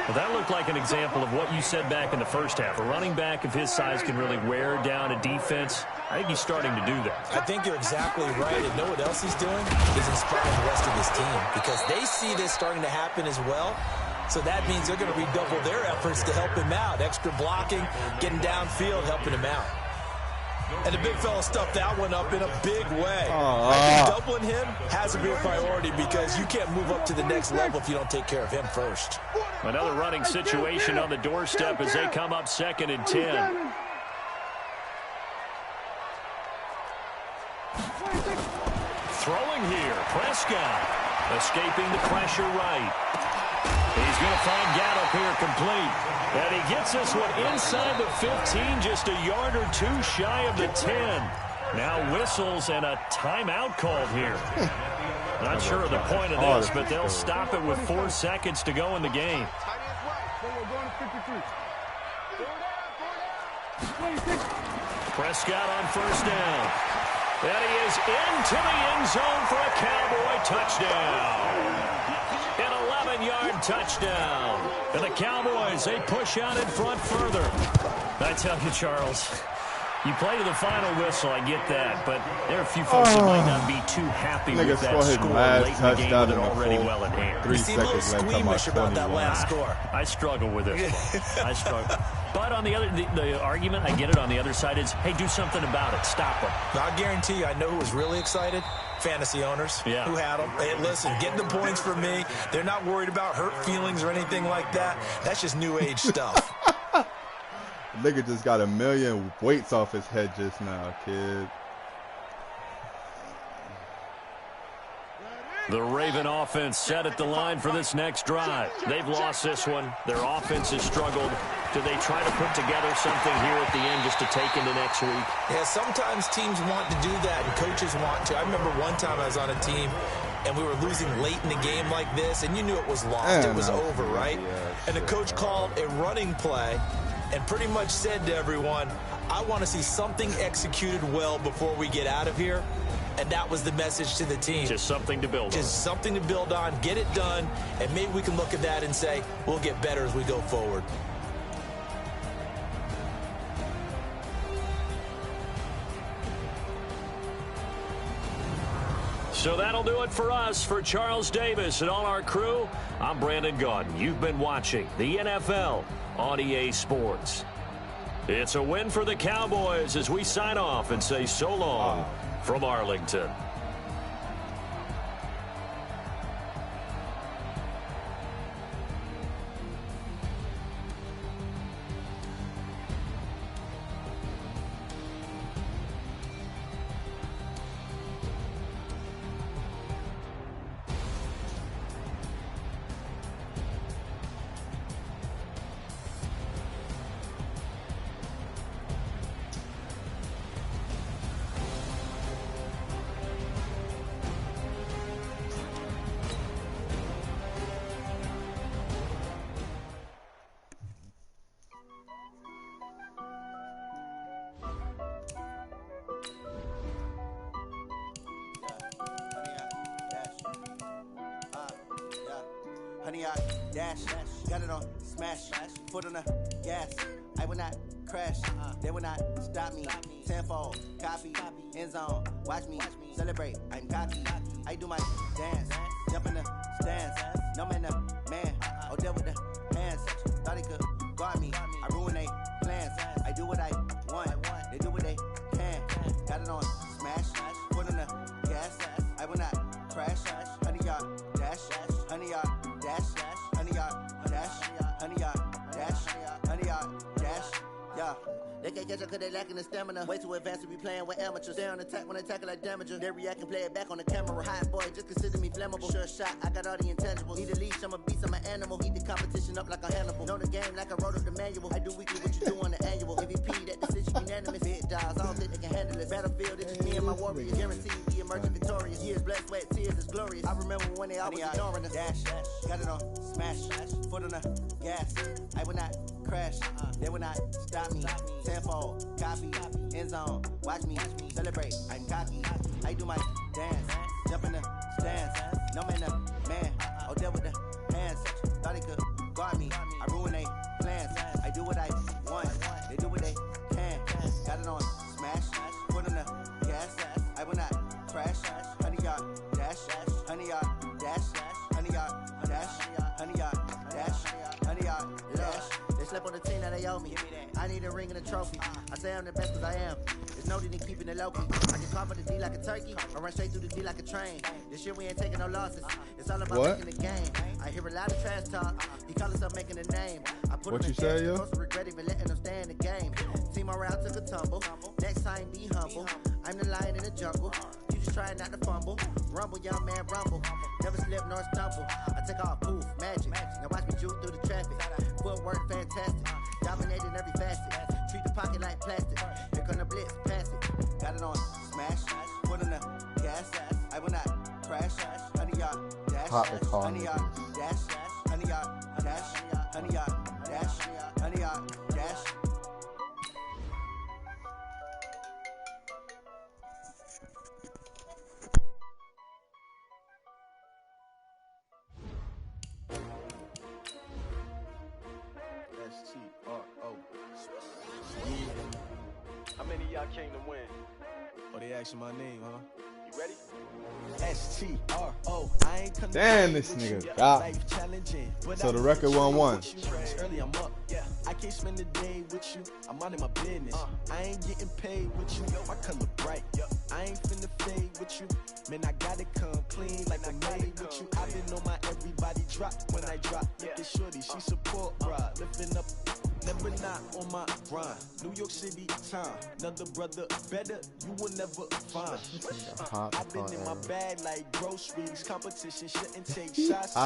Well, that looked like an example of what you said back in the first half. A running back of his size can really wear down a defense. I think he's starting to do that.
I think you're exactly right. And know what else he's doing? He's inspiring the rest of his team because they see this starting to happen as well. So that means they're going to redouble their efforts to help him out. Extra blocking, getting downfield, helping him out. And the big fella stuffed that one up in a big way. I think doubling him has to be a priority because you can't move up to the next level if you don't take care of him first.
Another running situation on the doorstep as they come up 2nd and 10. Throwing here, Prescott escaping the pressure right. He's going to find Gallup here complete. And he gets this one inside the 15, just a yard or 2 shy of the 10. Now whistles and a timeout called here. Not sure of the point of this, but they'll stop it with 4 seconds to go in the game. Prescott on 1st down. And he is into the end zone for a Cowboy touchdown. An 11-yard touchdown. And the Cowboys, they push out in front further. I tell you, Charles, you play to the final whistle, I get that, but there are a few folks that might not be too happy with that score late in the game with it already well in hand.
3
You seem a little
seconds left,
squeamish about that last score.
I struggle with it. I struggle. But on the other, the argument, I get it on the other side is, hey, do something about it. Stop them.
Now, I guarantee you, I know who was really excited. fantasy owners who
Yeah.
had them. Hey, listen, getting the points for me. They're not worried about hurt feelings or anything like that. That's just new age stuff.
Nigga just got a million weights off his head just now, kid.
The Raven offense set at the line for this next drive. They've lost this one. Their offense has struggled. Do they try to put together something here at the end just to take into next week?
Yeah, sometimes teams want to do that and coaches want to. I remember one time I was on a team and we were losing late in the game like this, and you knew it was lost. It was over, right? And the coach called a running play and pretty much said to everyone, I want to see something executed well before we get out of here. And that was the message to the team.
Just something to build on.
Just something to build on, get it done, and maybe we can look at that and say, we'll get better as we go forward.
So that'll do it for us. For Charles Davis and all our crew, I'm Brandon Gaudin. You've been watching the NFL on EA Sports. It's a win for the Cowboys as we sign off and say so long from Arlington.
Honey, I dash, got it on smash, foot on the gas. I will not crash, they will not stop me. Tenfold, copy, end zone, watch me celebrate. I'm cocky, I do my dance, jump in the stands. No man, the man, oh, deal with the hands. Thought he could guard me, I ruin they plans. I do what I want, they do what they can. Got it on smash, foot on the gas. I will not crash, honey, yard dash, honey, yard dash, honey, yard dash, honey, yard dash, honey, yard dash, yeah. They can't catch up cause they lacking the stamina. Way too advanced to be playing with amateurs. They on attack when they tackle like damager. They react and play it back on the camera. Hot boy, just consider me flammable. Sure shot, I got all the intangibles. Need a leash, I'm a beast, I'm an animal. Heat the competition up like a Hannibal. Know the game like I wrote up the manual. I do weekly what you do on the annual. MVP, that decision unanimous. Big dials, I don't think they can handle it. Battlefield, it's just me and my warriors. Guaranteed be emerging victorious. Years, blood, sweat, tears, it's glorious. I remember when they always ignoring us. Dash, got it on smash, foot on the gas. I will not crash, they will not stop me. Tenfold, copy, end zone, watch me celebrate. I'm cocky, I do my dance, jump in the stands. No man, the man, oh, deal with the hands. Thought he could guard me, I ruin they plans. I do what I want, they do what they can. Got it on smash, foot on the gas. I will not crash, honey, yard dash, honey, yard dash, honey, yard dash, honey, yard dash, honey, yard dash. They slept on the team that they owe me. I need a ring and a trophy. I say I'm the best cause I am. There's no need in keeping it low key. I can call for the D like a turkey. I run straight through the D like a train. This year we ain't taking no losses. It's all about making the game. I hear a lot of trash talk. He call himself making a name. I put
What you say, yo?
Regret even letting them stay in the game. Team around took a tumble. Next time be humble. I'm the lion in the jungle. You just try not to fumble. Rumble, young man, rumble. Never slip nor stumble. I take off, poof, magic. Now watch me juke through the traffic. Footwork fantastic. Dominating every facet. Treat the pocket like plastic. Here come the blitz, pass it. Got it on smash. Foot on the gas. I will not crash. Honey, yard dash. Honey, yard dash. Honey, yard dash. Honey, yard dash. Honey, yard dash.
S-T-R-O. How many of y'all came to win? Oh, they asking my name, huh?
You ready? S-T-R-O. I ain't coming.
Damn, this nigga got. So the record 1-1.
Early I'm up. Yeah. I can't spend the day with you. I'm out of my business. I ain't getting paid with you. My color bright. I ain't finna fade with you. Man, I gotta come clean like I made with you. I've been on my everybody drop when I drop. Look at shorty, she support, bruh. Lifting up. Never not on my grind. New York City time. Another brother better, you will never find. I've been in my bag like groceries. Competition shouldn't take shots.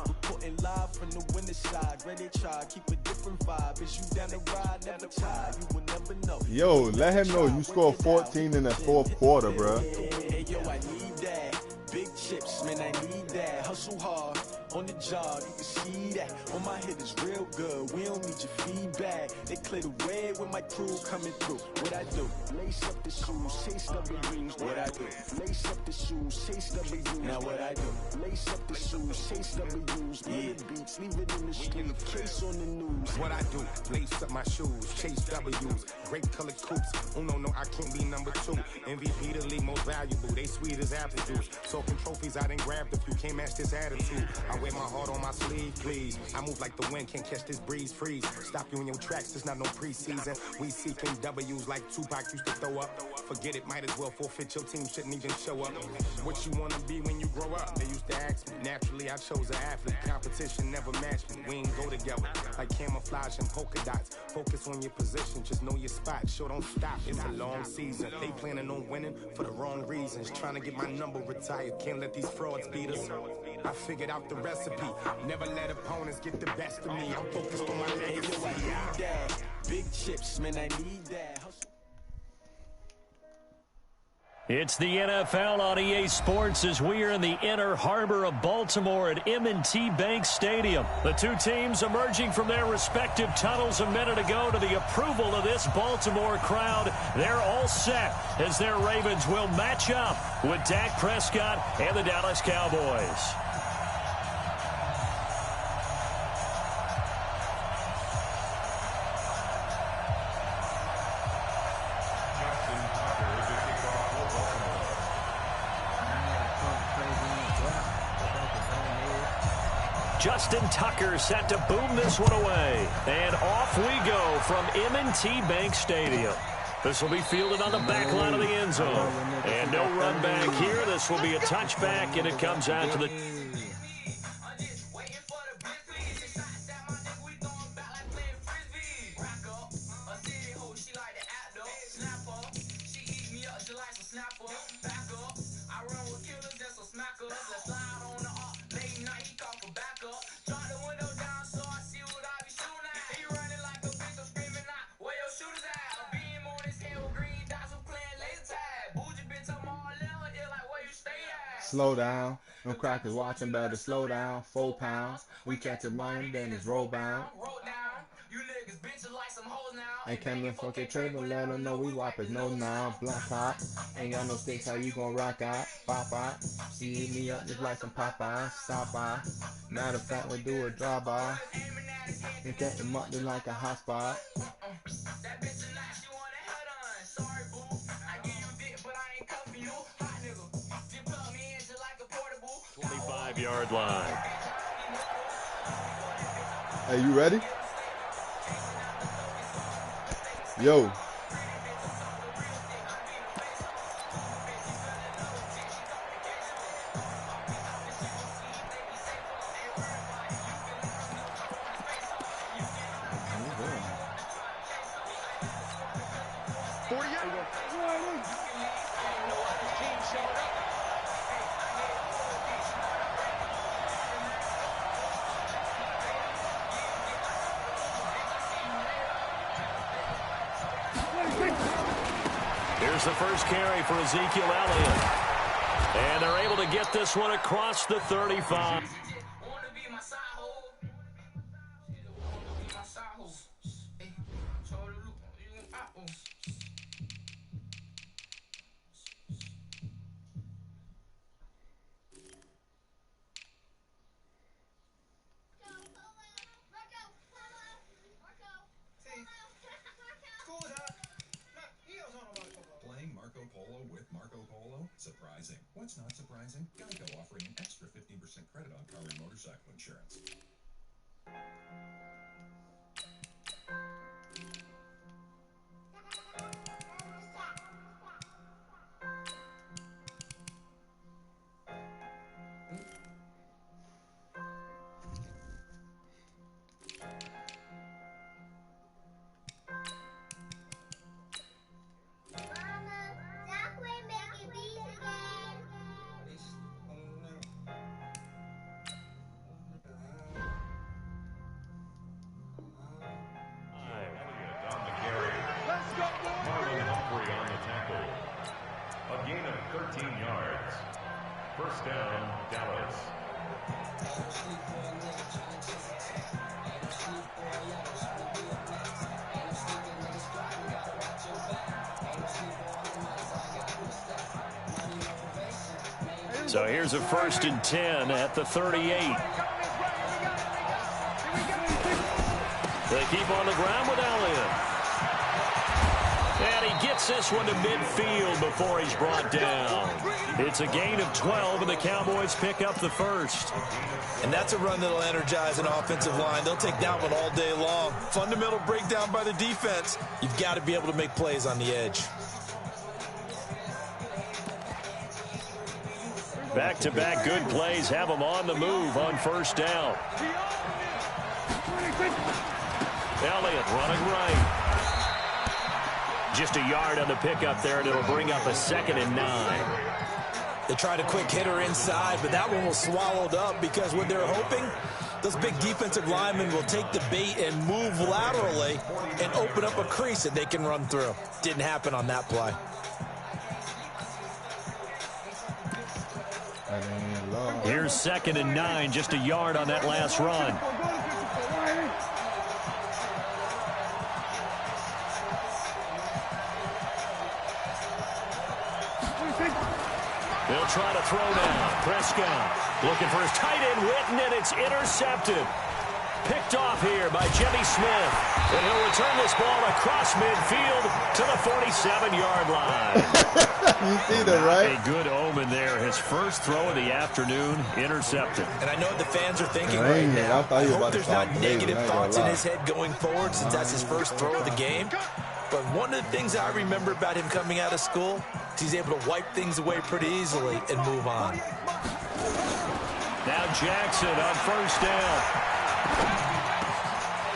Reporting live from the winter side. Ready to try, keep a different vibe. Is you down the ride, never tired. You will never know.
Yo, let him know you scored 14 in the fourth quarter, bro.
Hey, yo, I need that. Big chips, man, I need that. Hustle hard. On the job, you can see that. On my hit is real good. We don't need your feedback. They clear the way with my crew coming through. What I do? Lace up the shoes, chase W's. What I do? Lace up the shoes, chase W's. Now what I do? Lace up the shoes, chase W's. Yeah, beats, leave it in the street. Case on the news.
What I do? Lace up my shoes, chase W's. Great colored coops. Oh no, I can't be number 2. MVP the league most valuable. They sweet as apple juice. Soaking trophies I done grabbed a few. Can't match this attitude. I wear my heart on my sleeve, please. I move like the wind, can't catch this breeze, freeze. Stop you in your tracks, there's not no preseason. We seeking W's like Tupac used to throw up. Forget it, might as well forfeit, your team shouldn't even show up. What you wanna be when you grow up? They used to ask me. Naturally, I chose an athlete. Competition never matched me. We ain't go together like camouflage and polka dots. Focus on your position, just know your spot. Sure, don't stop, it's a long season. They planning on winning for the wrong reasons. Trying to get my number retired, can't let these frauds beat us. I figured out the recipe. Never let opponents get the best of me. I'm focused on my legacy. I need that. Big chips, man, I need that.
It's the NFL on EA Sports as we are in the inner harbor of Baltimore at M&T Bank Stadium. The two teams emerging from their respective tunnels a minute ago to the approval of this Baltimore crowd. They're all set as their Ravens will match up with Dak Prescott and the Dallas Cowboys. Justin Tucker set to boom this one away. And off we go from M&T Bank Stadium. This will be fielded on the back line of the end zone. And no run back here. This will be a touchback, and it comes out to the...
Slow down. Them crackers watching better slow down. 4 pounds. We catch a money, then it's roll bound. Ain't coming fucking trailer, let them know we whoppers. No now, block hot. Ain't got no sticks, how you gon' rock out? Pop out. See me up just like some Popeyes. Stop by. Matter of fact, we do a drive by. And catch them up just like a hot spot.
25-yard line.
Hey, you ready? Yo.
Here's the first carry for Ezekiel Elliott. And they're able to get this one across the 35.
Playing Marco Polo with Marco Polo. A gain of 13 yards. First down, Dallas.
So here's a 1st and 10 at the 38. They keep on the ground with Elliott. And he gets this one to midfield before he's brought down. It's a gain of 12, and the Cowboys pick up the first.
And that's a run that'll energize an offensive line. They'll take that one all day long. Fundamental breakdown by the defense. You've got to be able to make plays on the edge.
Back-to-back good plays have them on the move on first down. Elliott running right. Just a yard on the pickup there, and it'll bring up a 2nd and 9.
They tried a quick hitter inside, but that one was swallowed up because what they're hoping, those big defensive linemen will take the bait and move laterally and open up a crease that they can run through. Didn't happen on that play.
Here's 2nd and 9, just a yard on that last run. They'll try to throw down. Prescott looking for his tight end, Witten, and it's intercepted. Picked off here by Jimmy Smith. And he'll return this ball across midfield to the 47-yard line.
You see that, right?
A good omen there. His first throw of the afternoon, intercepted.
And I know what the fans are thinking right now. I hope there's not negative thoughts in his head going forward since that's his first throw of the game. But one of the things I remember about him coming out of school is he's able to wipe things away pretty easily and move on.
Now Jackson on first down.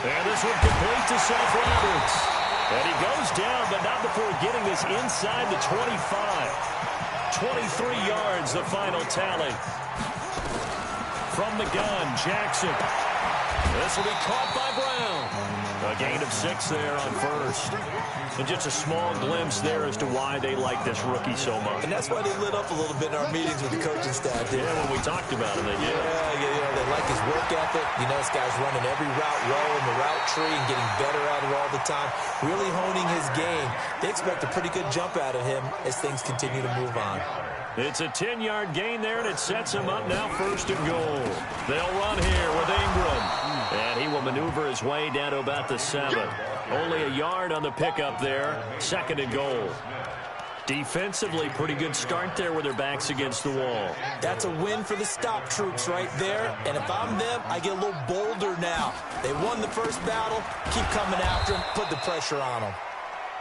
And this one complete to Seth Roberts. And he goes down, but not before getting this inside the 25. 23 yards, the final tally. From the gun, Jackson. This will be caught by Brown. A gain of 6 there on first. And just a small glimpse there as to why they like this rookie so much.
And that's why they lit up a little bit in our meetings with the coaching staff.
Yeah, when we talked about him, they did.
Yeah, they like his work ethic. You know, this guy's running every route row in the route tree and getting better at it all the time. Really honing his game. They expect a pretty good jump out of him as things continue to move on.
It's a 10-yard gain there, and it sets him up now 1st and goal. They'll run here with Ingram. And he will maneuver his way down to about the 7. Only a yard on the pickup there. 2nd and goal. Defensively, pretty good start there with their backs against the wall.
That's a win for the stop troops right there. And if I'm them, I get a little bolder now. They won the first battle. Keep coming after him. Put the pressure on them.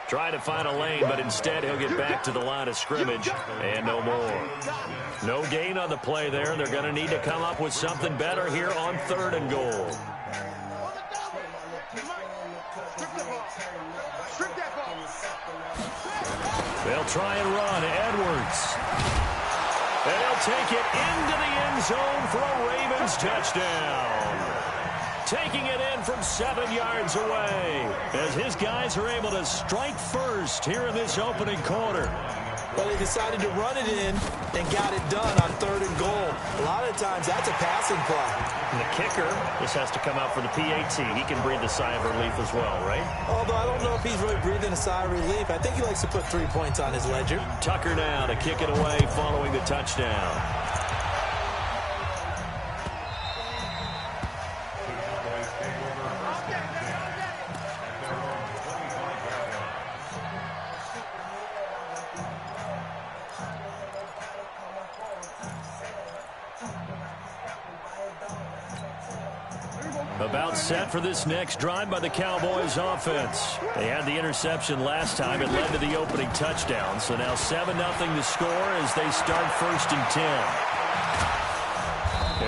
Try to find a lane, but instead he'll get back to the line of scrimmage and no more. No gain on the play there. They're going to need to come up with something better here on 3rd and goal. They'll try and run. Edwards. And he'll take it into the end zone for a Ravens touchdown. Taking it in from 7 yards away as his guys are able to strike first here in this opening quarter.
Well, they decided to run it in and got it done on 3rd and goal. A lot of times that's a passing play.
And the kicker, this has to come out for the PAT. He can breathe a sigh of relief as well, right?
Although I don't know if he's really breathing a sigh of relief. I think he likes to put 3 points on his ledger.
Tucker now to kick it away following the touchdown. About set for this next drive by the Cowboys offense. They had the interception last time. It led to the opening touchdown. So now 7-0 to score as they start 1st and 10.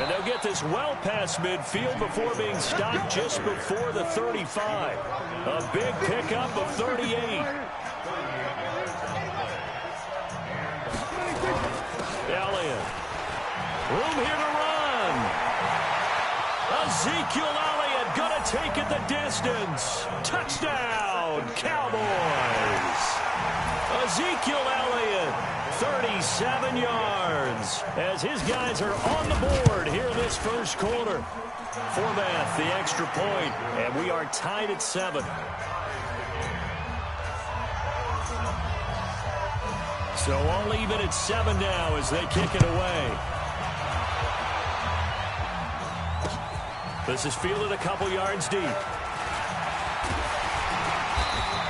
And they'll get this well past midfield before being stopped just before the 35. A big pickup of 38. Elliott. Room here to run. Ezekiel Elliott going to take it the distance. Touchdown, Cowboys. Ezekiel Elliott, 37 yards, as his guys are on the board here in this first quarter. Forbath, the extra point, and we are tied at 7. So all even at 7 now as they kick it away. This is fielded a couple yards deep.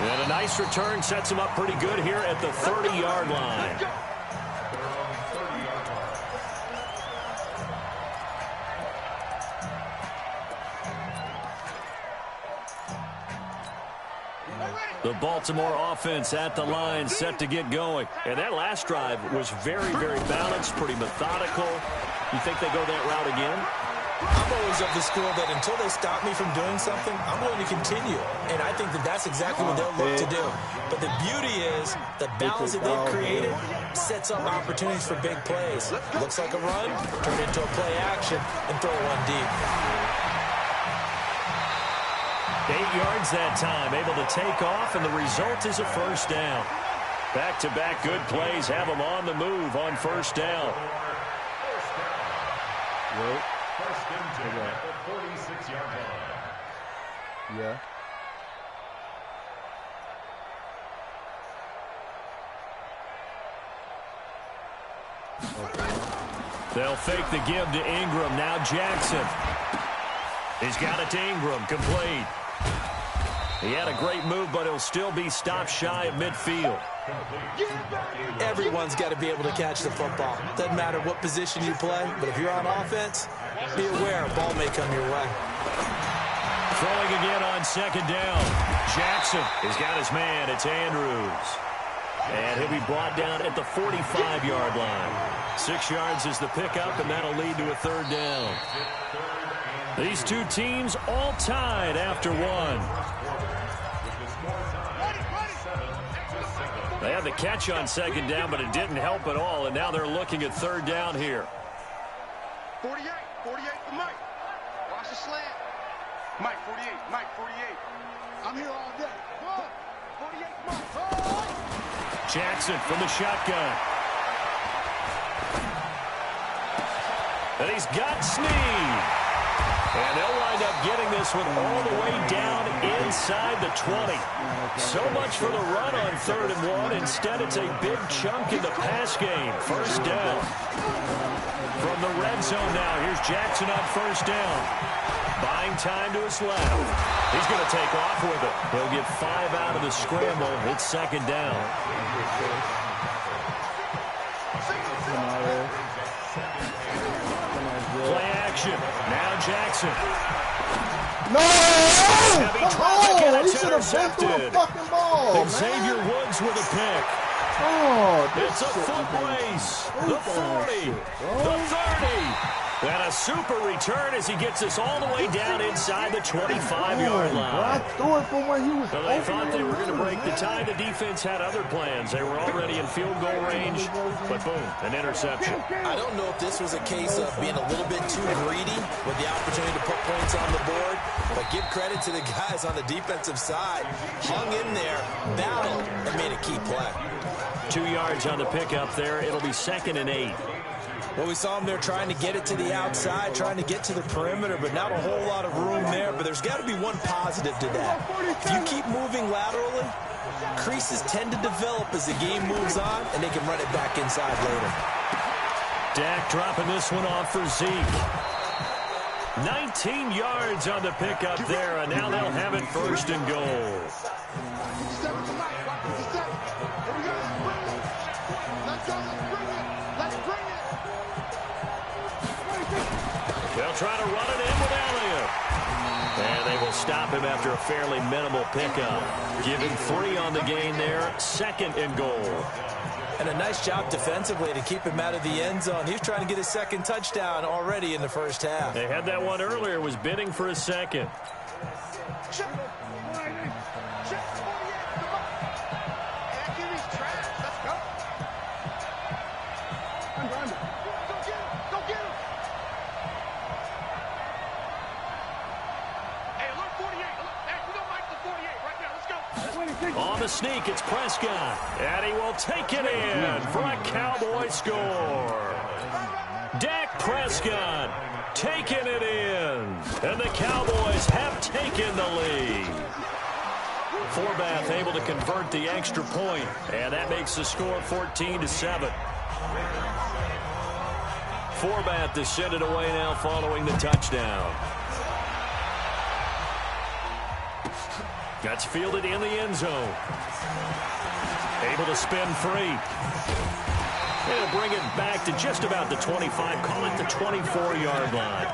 And a nice return sets him up pretty good here at the 30-yard line. The Baltimore offense at the line, set to get going. And that last drive was very, very balanced, pretty methodical. You think they go that route again?
I'm always of the school that until they stop me from doing something, I'm going to continue. And I think that that's exactly what they'll look to do. But the beauty is the balance that they've created sets up opportunities for big plays. Looks like a run, turn it into a play action, and throw one deep.
8 yards that time, able to take off, and the result is a first down. Back-to-back good plays have them on the move on first down.
Yep. First and 10 at the 46-yard line.
Yeah.
Okay. They'll fake the give to Ingram. Now Jackson. He's got it to Ingram. Complete. He had a great move, but he'll still be stopped shy of midfield.
Everyone's got to be able to catch the football. Doesn't matter what position you play, but if you're on offense, be aware a ball may come your way.
Throwing again on second down. Jackson has got his man. It's Andrews. And he'll be brought down at the 45-yard line. 6 yards is the pickup, and that'll lead to a third down. These two teams all tied after one. They had the catch on second down, but it didn't help at all, and now they're looking at third down here.
48 for Mike. Watch the slant. Mike, 48, Mike, 48. I'm here all day. 48, Mike. Oh!
Jackson from the shotgun. And he's got Snead. And they'll wind up getting this one all the way down inside the 20. So much for the run on 3rd and 1. Instead, it's a big chunk in the pass game. First down. From the red zone now, here's Jackson on first down. Buying time to his left. He's going to take off with it. He'll get 5 out of the scramble. It's second down. Play action. Now Jackson.
No!
Heavy traffic, and it's
He should have been through the fucking ball,
and Xavier Woods with a pick.
Oh,
It's a foot race. The 40. The 30. And a super return as he gets us all the way down inside the 25-yard line.
I threw it from where he was.
So they thought they were going to break the tie. The defense had other plans. They were already in field goal range, but boom, an interception.
I don't know if this was a case of being a little bit too greedy with the opportunity to put points on the board, but give credit to the guys on the defensive side. Hung in there, battled, and made a key play.
2 yards on the pickup there. It'll be 2nd and 8.
Well, we saw him there trying to get it to the outside, trying to get to the perimeter, but not a whole lot of room there. But there's got to be one positive to that. If you keep moving laterally, creases tend to develop as the game moves on, and they can run it back inside later.
Dak dropping this one off for Zeke. 19 yards on the pickup there, and now they'll have it 1st and goal. They'll try to run it in with Elliott. And they will stop him after a fairly minimal pickup. Giving 3 on the gain there, 2nd and goal.
And a nice job defensively to keep him out of the end zone. He was trying to get his 2nd touchdown already in the first half.
They had that one earlier, was bidding for a 2nd. On the sneak, it's Prescott. And he will take it in for a Cowboy score. Dak Prescott taking it in. And the Cowboys have taken the lead. Forbath able to convert the extra point. And that makes the score 14-7. Forbath to send it away now following the touchdown. That's fielded in the end zone. Able to spin free. He'll bring it back to just about the 25. Call it the 24-yard line.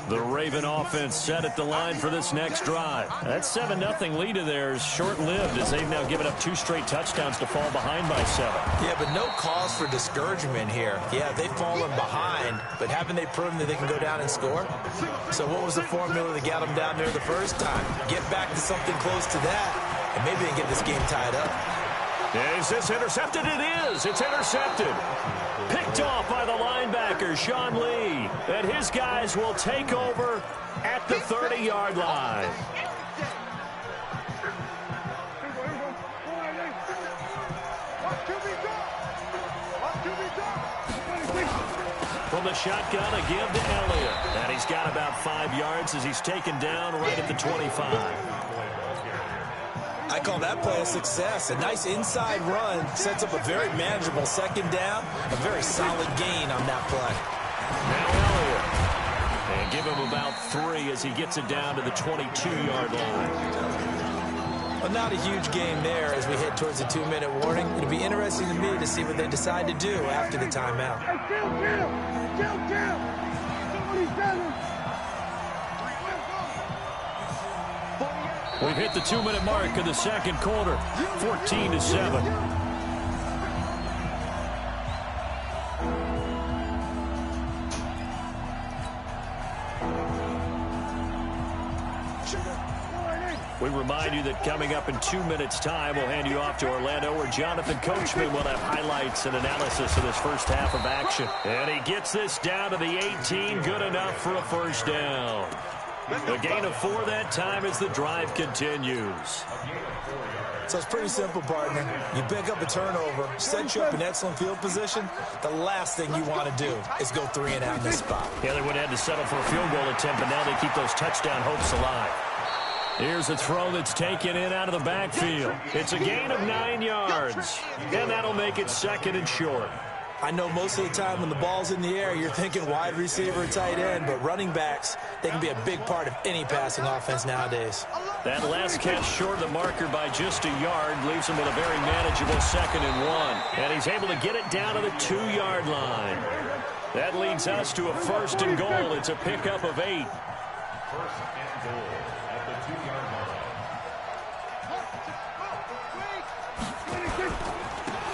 The Raven offense set at the line for this next drive. That 7-0 lead of theirs short-lived as they've now given up 2 straight touchdowns to fall behind by 7.
Yeah, but no cause for discouragement here. Yeah, they've fallen behind, but haven't they proven that they can go down and score? So what was the formula that got them down there the first time? Get back to something close to that, and maybe they can get this game tied up.
Is this intercepted? It is. It's intercepted. Picked off by the linebacker, Sean Lee. And his guys will take over at the 30-yard line. From the shotgun, a give to Elliott. And he's got about 5 yards as he's taken down right at the 25.
I call that play a success. A nice inside run sets up a very manageable 2nd down. A very solid gain on that play.
Now Elliott. And give him about 3 as he gets it down to the 22-yard line.
Well, not a huge game there as we head towards the 2-minute warning. It'll be interesting to me to see what they decide to do after the timeout.
We've hit the 2-minute mark of the 2nd quarter, 14-7. We remind you that coming up in 2 minutes' time, we'll hand you off to Orlando, where Jonathan Coachman will have highlights and analysis of this first half of action. And he gets this down to the 18, good enough for a first down. The gain of 4 that time as the drive continues.
So it's pretty simple, partner. You pick up a turnover, set you up in excellent field position. The last thing you want to do is go 3 and out in this spot.
Yeah, they would have had to settle for a field goal attempt, but now they keep those touchdown hopes alive. Here's a throw that's taken in out of the backfield. It's a gain of 9 yards, and that'll make it 2nd and short.
I know most of the time when the ball's in the air, you're thinking wide receiver, tight end, but running backs, they can be a big part of any passing offense nowadays.
That last catch short of the marker by just a yard leaves him with a very manageable 2nd and 1. And he's able to get it down to the 2-yard line. That leads us to a 1st and goal. It's a pickup of 8.
1st and goal at the 2-yard line.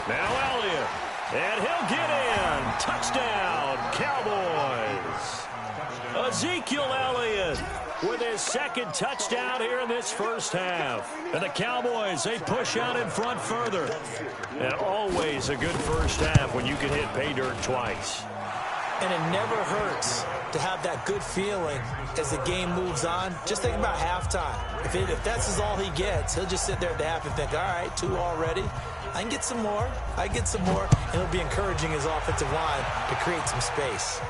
Now Elliott. And he'll get in. Touchdown, Cowboys. Ezekiel Elliott with his 2nd touchdown here in this first half. And the Cowboys, they push out in front further. And always a good first half when you can hit pay dirt twice.
And it never hurts to have that good feeling as the game moves on. Just think about halftime. If that's all he gets, he'll just sit there at the half and think, all right, 2 already. I can get some more. I get some more. And he'll be encouraging his offensive line to create some space.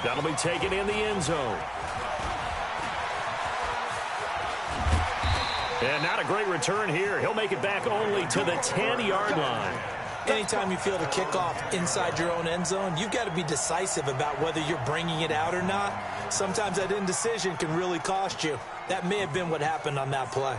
That'll be taken in the end zone. And not a great return here. He'll make it back only to the 10-yard line.
Anytime you feel the kickoff inside your own end zone, you've got to be decisive about whether you're bringing it out or not. sometimes that indecision can really cost you. That may have been what happened on that play.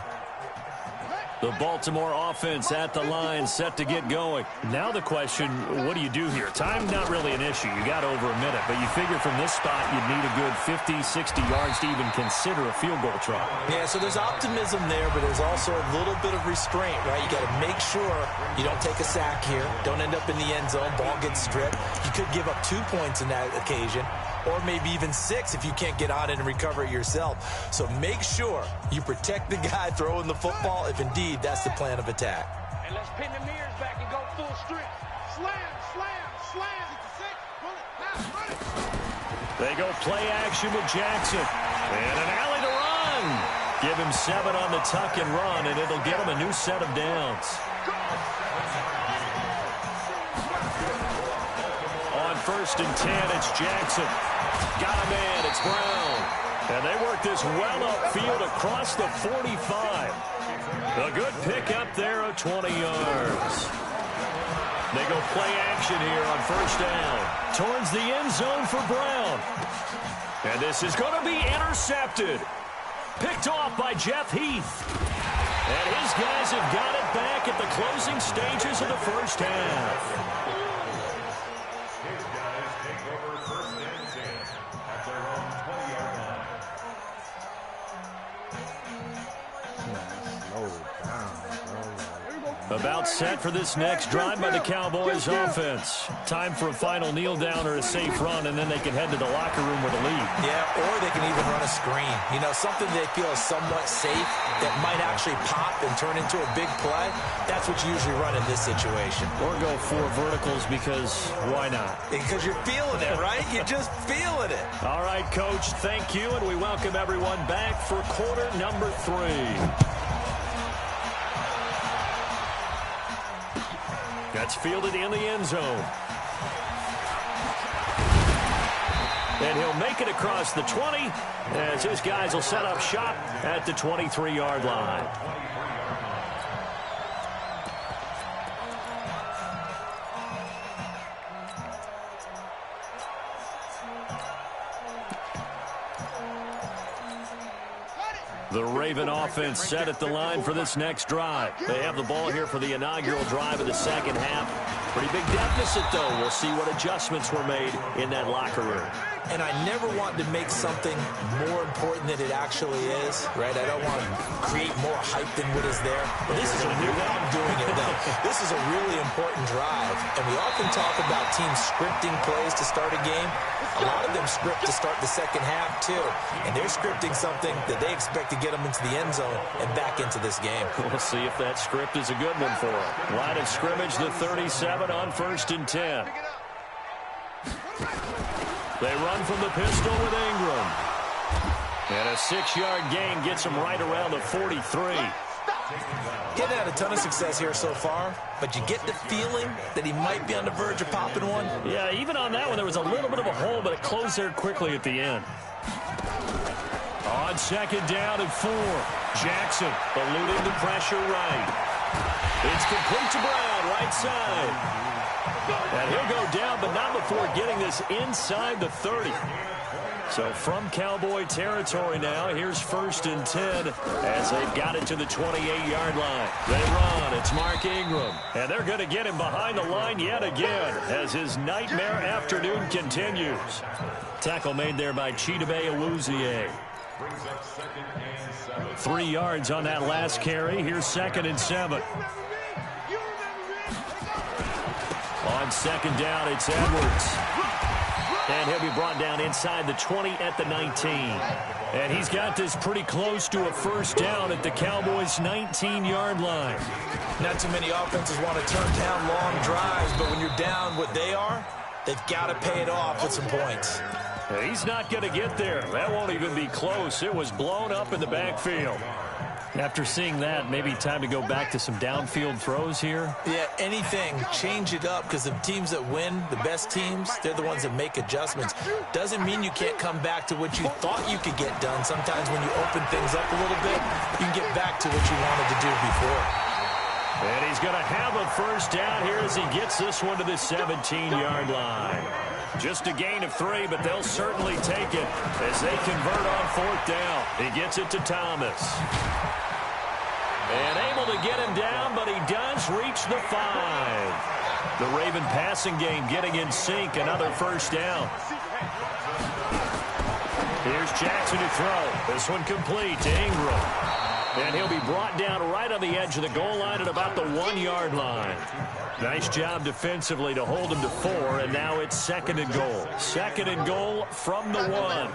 The Baltimore offense at the line, set to get going. Now the question, what do you do here? Time not really an issue. You got over a minute, but you figure from this spot you'd need a good 50, 60 yards to even consider a field goal try.
Yeah, so there's optimism there, but there's also a little bit of restraint, right? You got to make sure you don't take a sack here. Don't end up in the end zone. Ball gets stripped. You could give up 2 points in that occasion, or maybe even 6 if you can't get on it and recover it yourself. So make sure you protect the guy throwing the football if indeed that's the plan of attack.
And let's pin the mirrors back and go full strength. Slam, slam, slam. Run it, pass, run it.
They go play action with Jackson. And an alley to run. Give him 7 on the tuck and run, and it'll get him a new set of downs. On 1st and 10, it's Jackson. Got a man, it's Brown. And they work this well upfield across the 45. A good pickup there of 20 yards. They go play action here on 1st down. Towards the end zone for Brown. And this is going to be intercepted. Picked off by Jeff Heath. And his guys have got it back at the closing stages of the first half. About set for this next drive by the Cowboys offense. Time for a final kneel down or a safe run, and then they can head to the locker room with a lead.
Yeah, or they can even run a screen. You know, something they feel is somewhat safe that might actually pop and turn into a big play. That's what you usually run in this situation.
Or go 4 verticals because why not?
Because you're feeling it, right? You're just feeling it.
All right, Coach, thank you, and we welcome everyone back for quarter number 3. That's fielded in the end zone. And he'll make it across the 20 as his guys will set up shop at the 23-yard line. The Raven offense set at the line for this next drive. They have the ball here for the inaugural drive of the second half. Pretty big deficit, though. We'll see what adjustments were made in that locker room.
And I never want to make something more important than it actually is, right? I don't want to create more hype than what is there. But this is a new way I'm doing it, though. This is a really important drive. And we often talk about teams scripting plays to start a game. A lot of them script to start the second half, too. And they're scripting something that they expect to get them into the end zone and back into this game.
We'll see if that script is a good one for them. Line of scrimmage, the 37 on 1st and 10. They run from the pistol with Ingram. And a 6-yard gain gets them right around the 43.
Getting had a ton of success here so far, but you get the feeling that he might be on the verge of popping one.
Yeah, even on that one, there was a little bit of a hole, but it closed there quickly at the end. On 2nd down and 4, Jackson eluding the pressure right. It's complete to Brown, right side. And he'll go down, but not before getting this inside the 30. So from Cowboy territory now, here's 1st and 10 as they've got it to the 28-yard line. They run. It's Mark Ingram. And they're going to get him behind the line yet again as his nightmare afternoon continues. Tackle made there by Chidobe Awuzie. 3 yards on that last carry. Here's 2nd and 7. On 2nd down, it's Edwards. And he'll be brought down inside the 20 at the 19. And he's got this pretty close to a 1st down at the Cowboys' 19-yard line.
Not too many offenses want to turn down long drives, but when you're down what they are, they've got to pay it off with some points.
He's not going to get there. That won't even be close. It was blown up in the backfield. After seeing that, maybe time to go back to some downfield throws here.
Yeah, anything. Change it up because the teams that win, the best teams, they're the ones that make adjustments. Doesn't mean you can't come back to what you thought you could get done. Sometimes when you open things up a little bit, you can get back to what you wanted to do before.
And he's going to have a 1st down here as he gets this one to the 17-yard line. Just a gain of 3, but they'll certainly take it as they convert on 4th down. He gets it to Thomas. And able to get him down, but he does reach the 5. The Raven passing game getting in sync, another 1st down. Here's Jackson to throw. This one complete to Ingram. And he'll be brought down right on the edge of the goal line at about the 1-yard line. Nice job defensively to hold him to 4, and now it's 2nd and goal. 2nd and goal from the 1.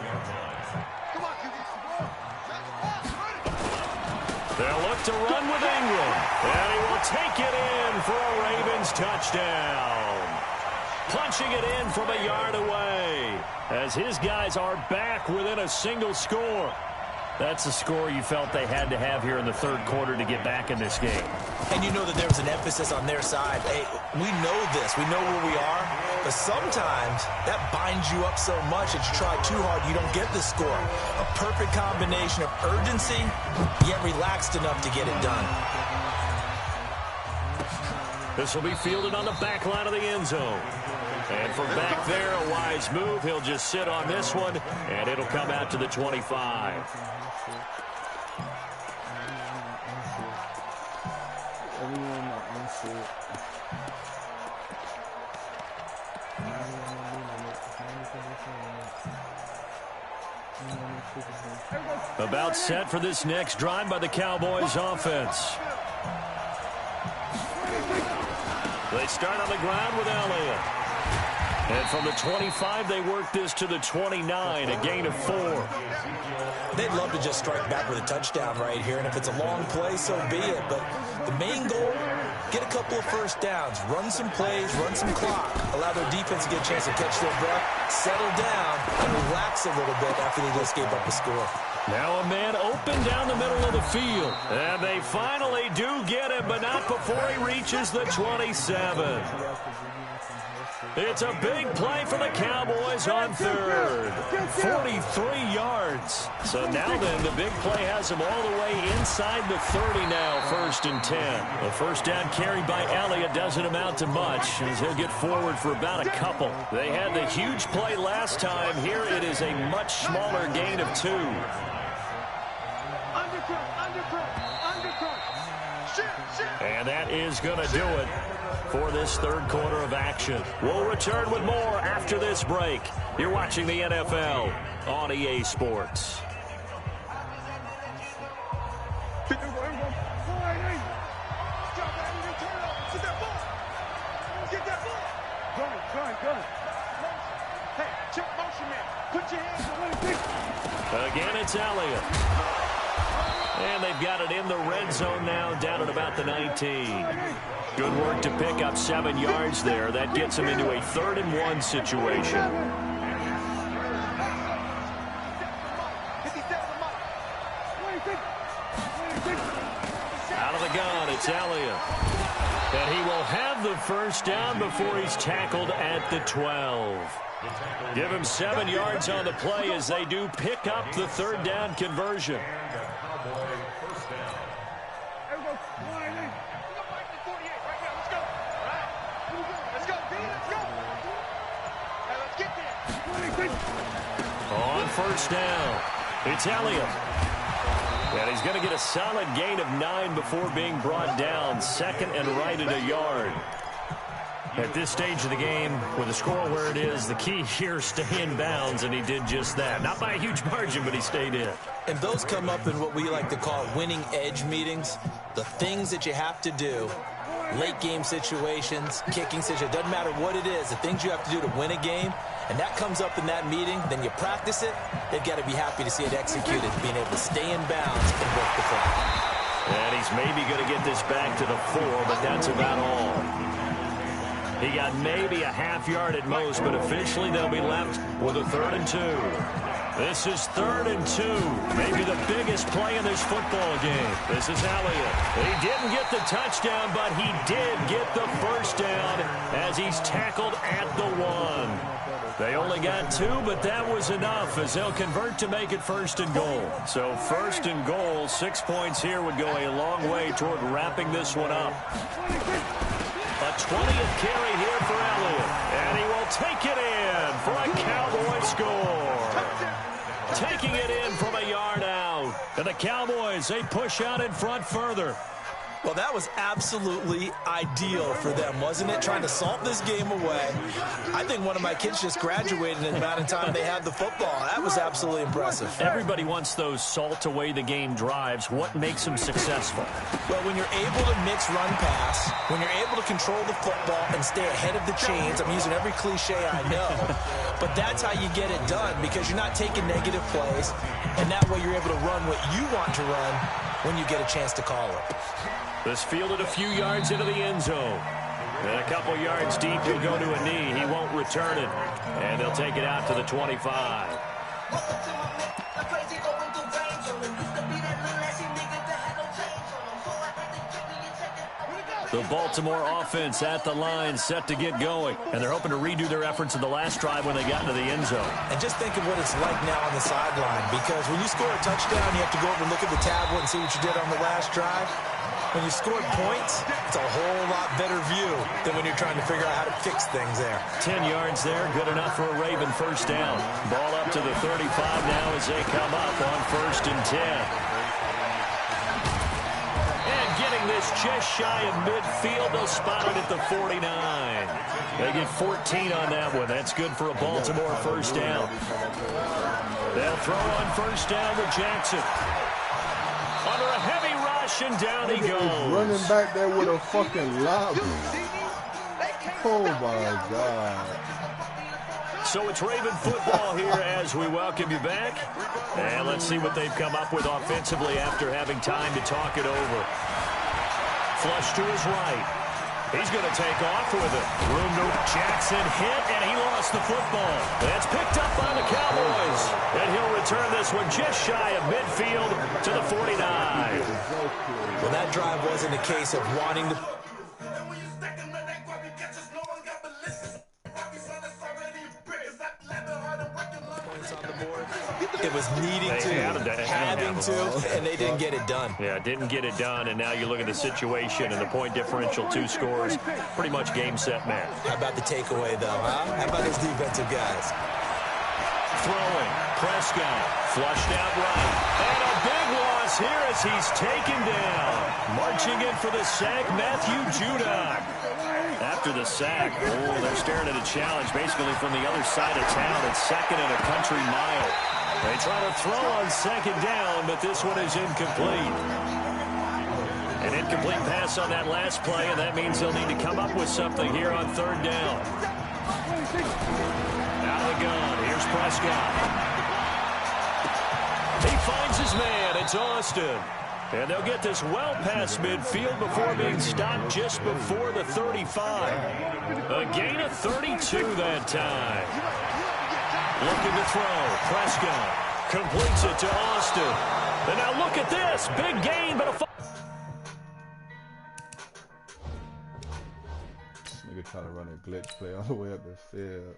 They'll look to run with Ingram, and he will take it in for a Ravens touchdown. Punching it in from a yard away as his guys are back within a single score. That's a score you felt they had to have here in the 3rd quarter to get back in this game.
And you know that there was an emphasis on their side. Hey, we know this. We know where we are. But sometimes that binds you up so much that you try too hard, you don't get the score. A perfect combination of urgency, yet relaxed enough to get it done.
This will be fielded on the back line of the end zone. And from back there, a wise move. He'll just sit on this one, and it'll come out to the 25. About set for this next drive by the Cowboys offense. They start on the ground with Elliott. And from the 25, they work this to the 29, a gain of 4.
They'd love to just strike back with a touchdown right here, and if it's a long play, so be it. But the main goal, get a couple of 1st downs, run some plays, run some clock, allow their defense to get a chance to catch their breath, settle down, and relax a little bit after they just gave up a score.
Now a man open down the middle of the field. And they finally do get him, but not before he reaches the 27. It's a big play for the Cowboys on 3rd. 43 yards. So now then, the big play has him all the way inside the 30 now, 1st and 10. The 1st down carry by Elliott doesn't amount to much, as he'll get forward for about a couple. They had the huge play last time. Here it is a much smaller gain of 2. And that is going to do it for this 3rd quarter of action. We'll return with more after this break. You're watching the NFL on EA Sports. Again, it's Elliott. And they've got it in the red zone now, down at about the 19. Good work to pick up 7 yards there. That gets them into a 3rd and 1 situation. Out of the gun, it's Elliott. And he will have the 1st down before he's tackled at the 12. Give him 7 yards on the play as they do pick up the 3rd down conversion. On 1st down, it's Elliott. And he's going to get a solid gain of 9 before being brought down. 2nd and right at a yard. At this stage of the game, with the score where it is, the key here is stay in bounds, and he did just that. Not by a huge margin, but he stayed in.
And those come up in what we like to call winning edge meetings. The things that you have to do, late game situations, kicking situations, doesn't matter what it is, the things you have to do to win a game, and that comes up in that meeting, then you practice it, they've got to be happy to see it executed, being able to stay in bounds and work the clock.
And he's maybe going to get this back to the 4, but that's about all. He got maybe a half yard at most, but officially they'll be left with a 3rd and 2. This is 3rd and 2, maybe the biggest play in this football game. This is Elliott. He didn't get the touchdown, but he did get the 1st down as he's tackled at the 1. They only got 2, but that was enough as they'll convert to make it 1st and goal. So 1st and goal, 6 points here would go a long way toward wrapping this one up. A 20th carry here for Elliott, and he will will take it in for a Cowboy score. Taking it in from a yard out. And the Cowboys, they push out in front further.
Well, that was absolutely ideal for them, wasn't it? Trying to salt this game away. I think one of my kids just graduated in the amount of time they had the football. That was absolutely impressive.
Everybody wants those salt away the game drives. What makes them successful?
Well, when you're able to mix run-pass, when you're able to control the football and stay ahead of the chains, I'm using every cliche I know, but that's how you get it done because you're not taking negative plays, and that way you're able to run what you want to run when you get a chance to call it.
This fielded a few yards into the end zone. And a couple yards deep, he'll go to a knee. He won't return it. And they'll take it out to the 25. The Baltimore offense at the line, set to get going. And they're hoping to redo their efforts in the last drive when they got into the end zone.
And just think of what it's like now on the sideline. Because when you score a touchdown, you have to go over and look at the tablet and see what you did on the last drive. When you scored points, it's a whole lot better view than when you're trying to figure out how to fix things there.
10 yards there, good enough for a Raven first down. Ball up to the 35 now as they come up on 1st and 10. And getting this just shy of midfield, they'll spot it at the 49. They get 14 on that one. That's good for a Baltimore first down. They'll throw on 1st down with Jackson. Under a heavy rush, and down he goes.
Running back there with a fucking lobby. Oh, my God.
So it's Raven football here as we welcome you back. And let's see what they've come up with offensively after having time to talk it over. Flush to his right. He's going to take off with it. Room to Jackson hit, and he lost the football. That's picked up by the Cowboys. And he'll return this one just shy of midfield to the 49.
Well, that drive wasn't a case of wanting to... It was needing to, having to, and they didn't get it done.
Yeah, didn't get it done, and now you look at the situation and the point differential, 2 scores, pretty much game, set, match.
How about the takeaway, though, huh? How about those defensive guys?
Throwing, Prescott, flushed out right, and a big loss here as he's taken down. Marching in for the sack, Matthew Judon. After the sack, they're staring at a challenge basically from the other side of town. It's 2nd and a country mile. They try to throw on 2nd down, but this one is incomplete. An incomplete pass on that last play, and that means they'll need to come up with something here on 3rd down. Out of the gun, here's Prescott. He finds his man, it's Austin. And they'll get this well past midfield before being stopped just before the 35. A gain of 32 that time. Looking to throw. Prescott completes it to Austin. And now look at this. Big gain, but a...
Nigga try to run a glitch play all the way up the field.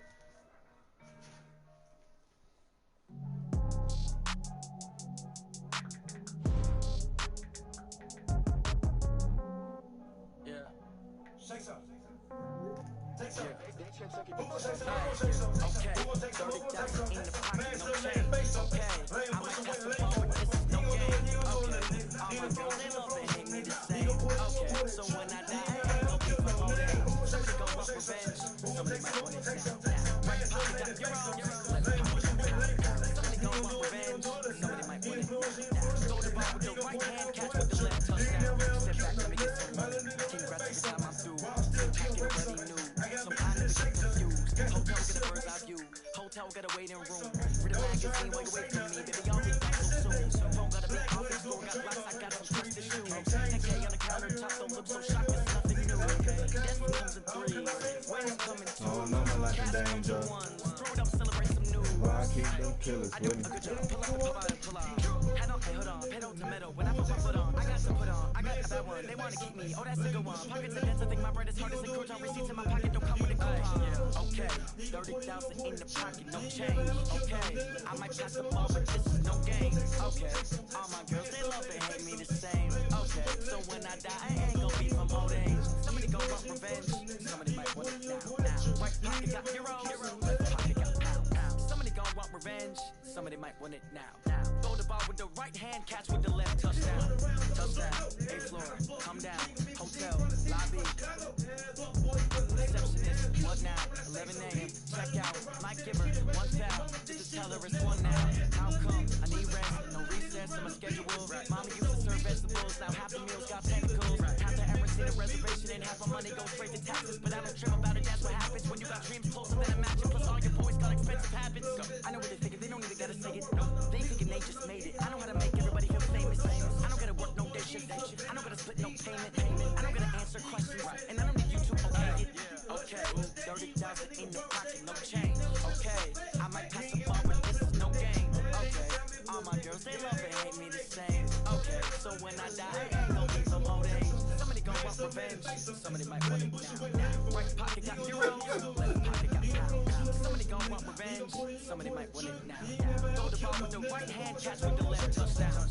pocket got heroes, left pocket got pound. Somebody gon' want revenge, somebody might want it now. Throw the ball with the right hand, catch with the left, touchdown. Touchdown, 8th floor, come down, hotel, lobby. Receptionist, what now? 11 a.m., check out, Mike Giver, 1 foul, just a teller, it's 1 now. How come? I need rest, no recess in my schedule. Mama used to serve vegetables, now half the meals got tentacles. Half the errands need a reservation and half my money goes straight to taxes. But I don't trip about it, that's what happens when you got dreams closer than a match. Plus all your boys got expensive habits. I know what they're thinking, they don't even gotta say it. No, they thinking they just made it. I know how to make everybody feel famous. I don't gotta work no day shift. I don't gotta split no payment. I don't gotta answer questions. And I don't need you to okay it. Okay, 30,000 in the pocket, no change. Okay, I might pass the ball, but this is no game. Okay, all my girls, they love and hate me the same. Okay, so when I die, I ain't gon' be some old age. Somebody gon' want revenge, somebody might want it now. Right pocket got heroes, left pocket got pound. Somebody gon' want revenge, somebody might want it now. Throw the ball with the right hand, catch with the left, touchdown.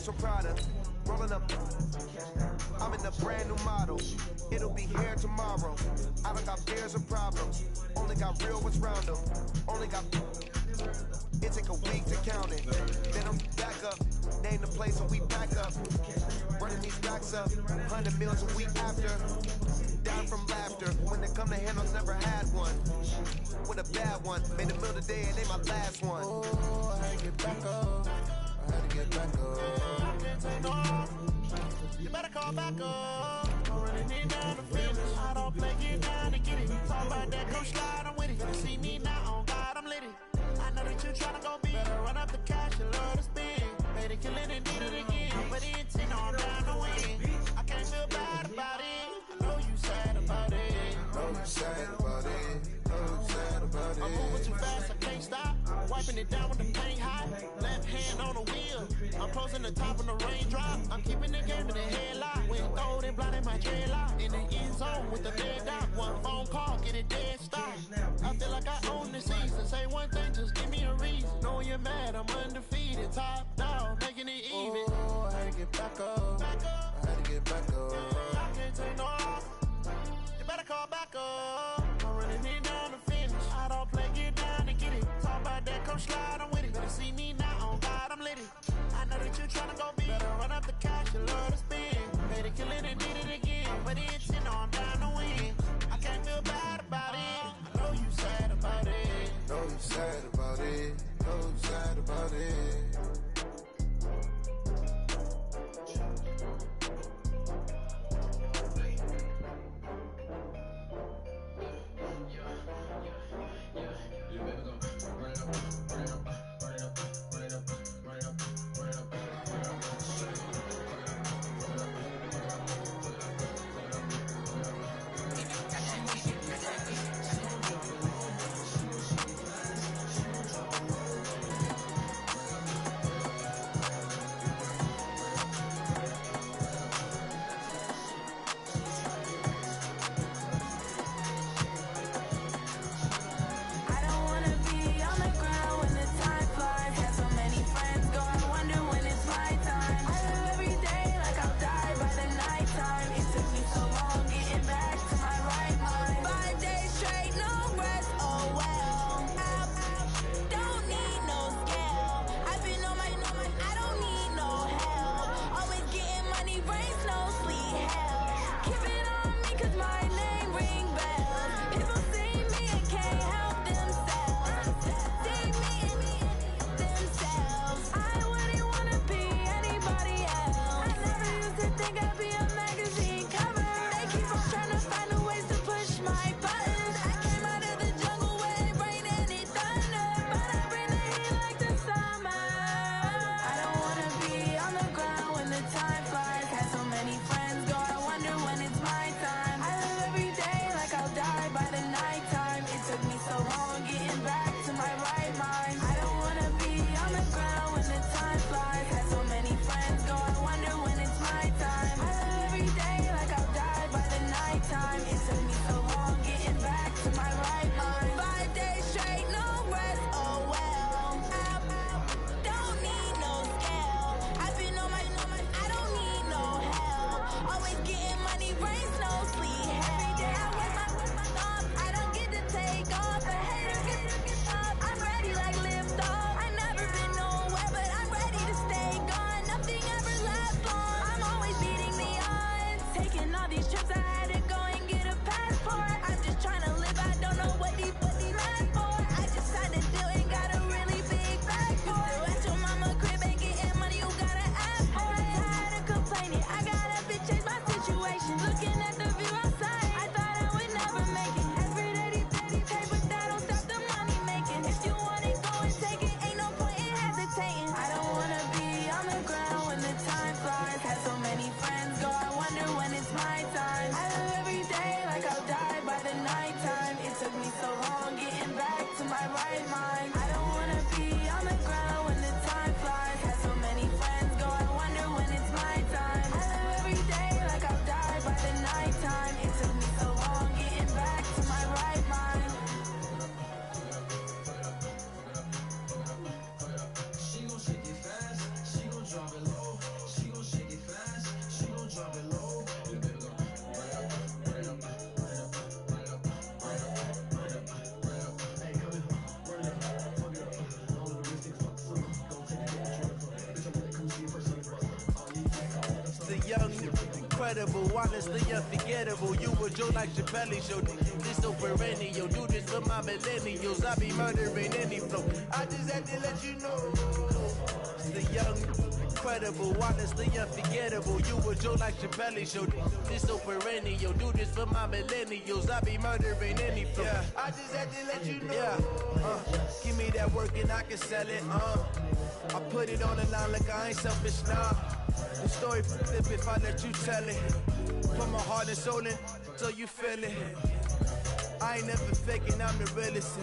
From Prada, rolling up. I'm in a brand new model. It'll be here tomorrow. I don't got fears or problems. Only got real what's round them. Only got. It take a week to count it. Then I'm back up. Name the place and we back up. Running these racks up. 100 meals a week after. Down from laughter. When it come to handles, never had one. With a bad one. Made the middle of the day and they my last one. Oh, I had to get back up. I had to get back up. You better call back up. I'm running it down the finish. I don't play, get down to get it. Talk about that, come slide, I'm with it. Gonna see me now, on God, I'm lit it. I know that you tryna go big. Better run up the cash, you love to spend. Better kill it and did it again. But the intent on down to win. I can't feel bad about it. I know you sad about it. Know you sad about it. Know you sad about it. I'm moving too fast, I can't stop. Wiping it down with the paint hot. Left hand on the wheel. I'm closing the top of the raindrop. I'm keeping the game in the headlock. When throwed and blinded my dreadlock. In the end zone with the dead dot. One phone call, get it dead stop. I feel like I own the season. Say one thing, just give me a reason. Knowing you're mad, I'm undefeated. Top down, making it even. Oh, I had to get back up. I had to get back up. I can't take no off. You better call back up. I'm running it down the finish. I don't play, get down and get it. Talk about that, come slide, I'm with it. Better see me now, on God, I'm lit it. I know that you tryna go big. Better run up the cash, you love to spend. Better kill it and did it again. But the intent on down to win. I can't feel bad about it. I know you sad about it. Know you sad about it. Know you sad about it.
I don't wanna be on the ground
incredible, honestly unforgettable. You were Joe like Chappelle Show. This so perennial, do this for my millennials. I be murdering any flow. I just had to let you know. It's the young, incredible, honestly unforgettable. You were Joe like Chappelle Show. This so perennial, do this for my millennials. I be murdering any flow. Yeah. I just had to let you know. Yeah. Give me that work and I can sell it. I put it on the line like I ain't selfish now. The story flip if I let you tell it. Put my heart and soul in so you feel it. I ain't never faking, I'm the realest.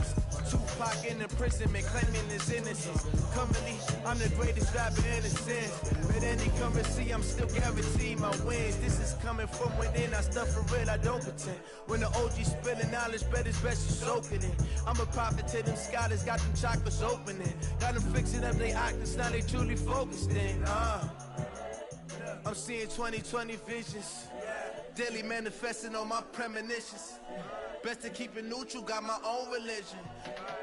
Tupac in imprisonment, claiming his innocence. Currently, I'm the greatest rapper in a sense. But any currency, I'm still guaranteed my wins. This is coming from within, I stuff for real, I don't pretend. When the OG spilling knowledge, bet it's best you soak it in. I'm a prophet to them scholars, got them chakras opening. Got them fixing up they octaves, now they truly focused in. I'm seeing 2020 visions. Daily manifesting on my premonitions. Best to keep it neutral, got my own religion.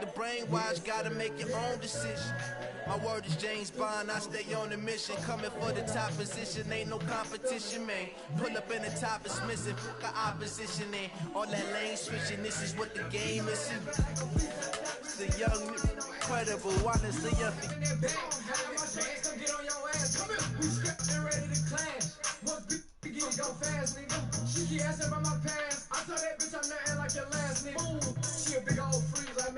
The brainwash, gotta make your own decision. My word is James Bond, I stay on a mission. Coming for the top position, ain't no competition, man. Pull up in the top, it's missing, fuck the opposition, ain't all that lane switching, this is what the game is. It's the young, incredible, honestly,
Get on your ass, come here. We script and ready to clash. Must be go fast, nigga. She keep asking about my past. I told that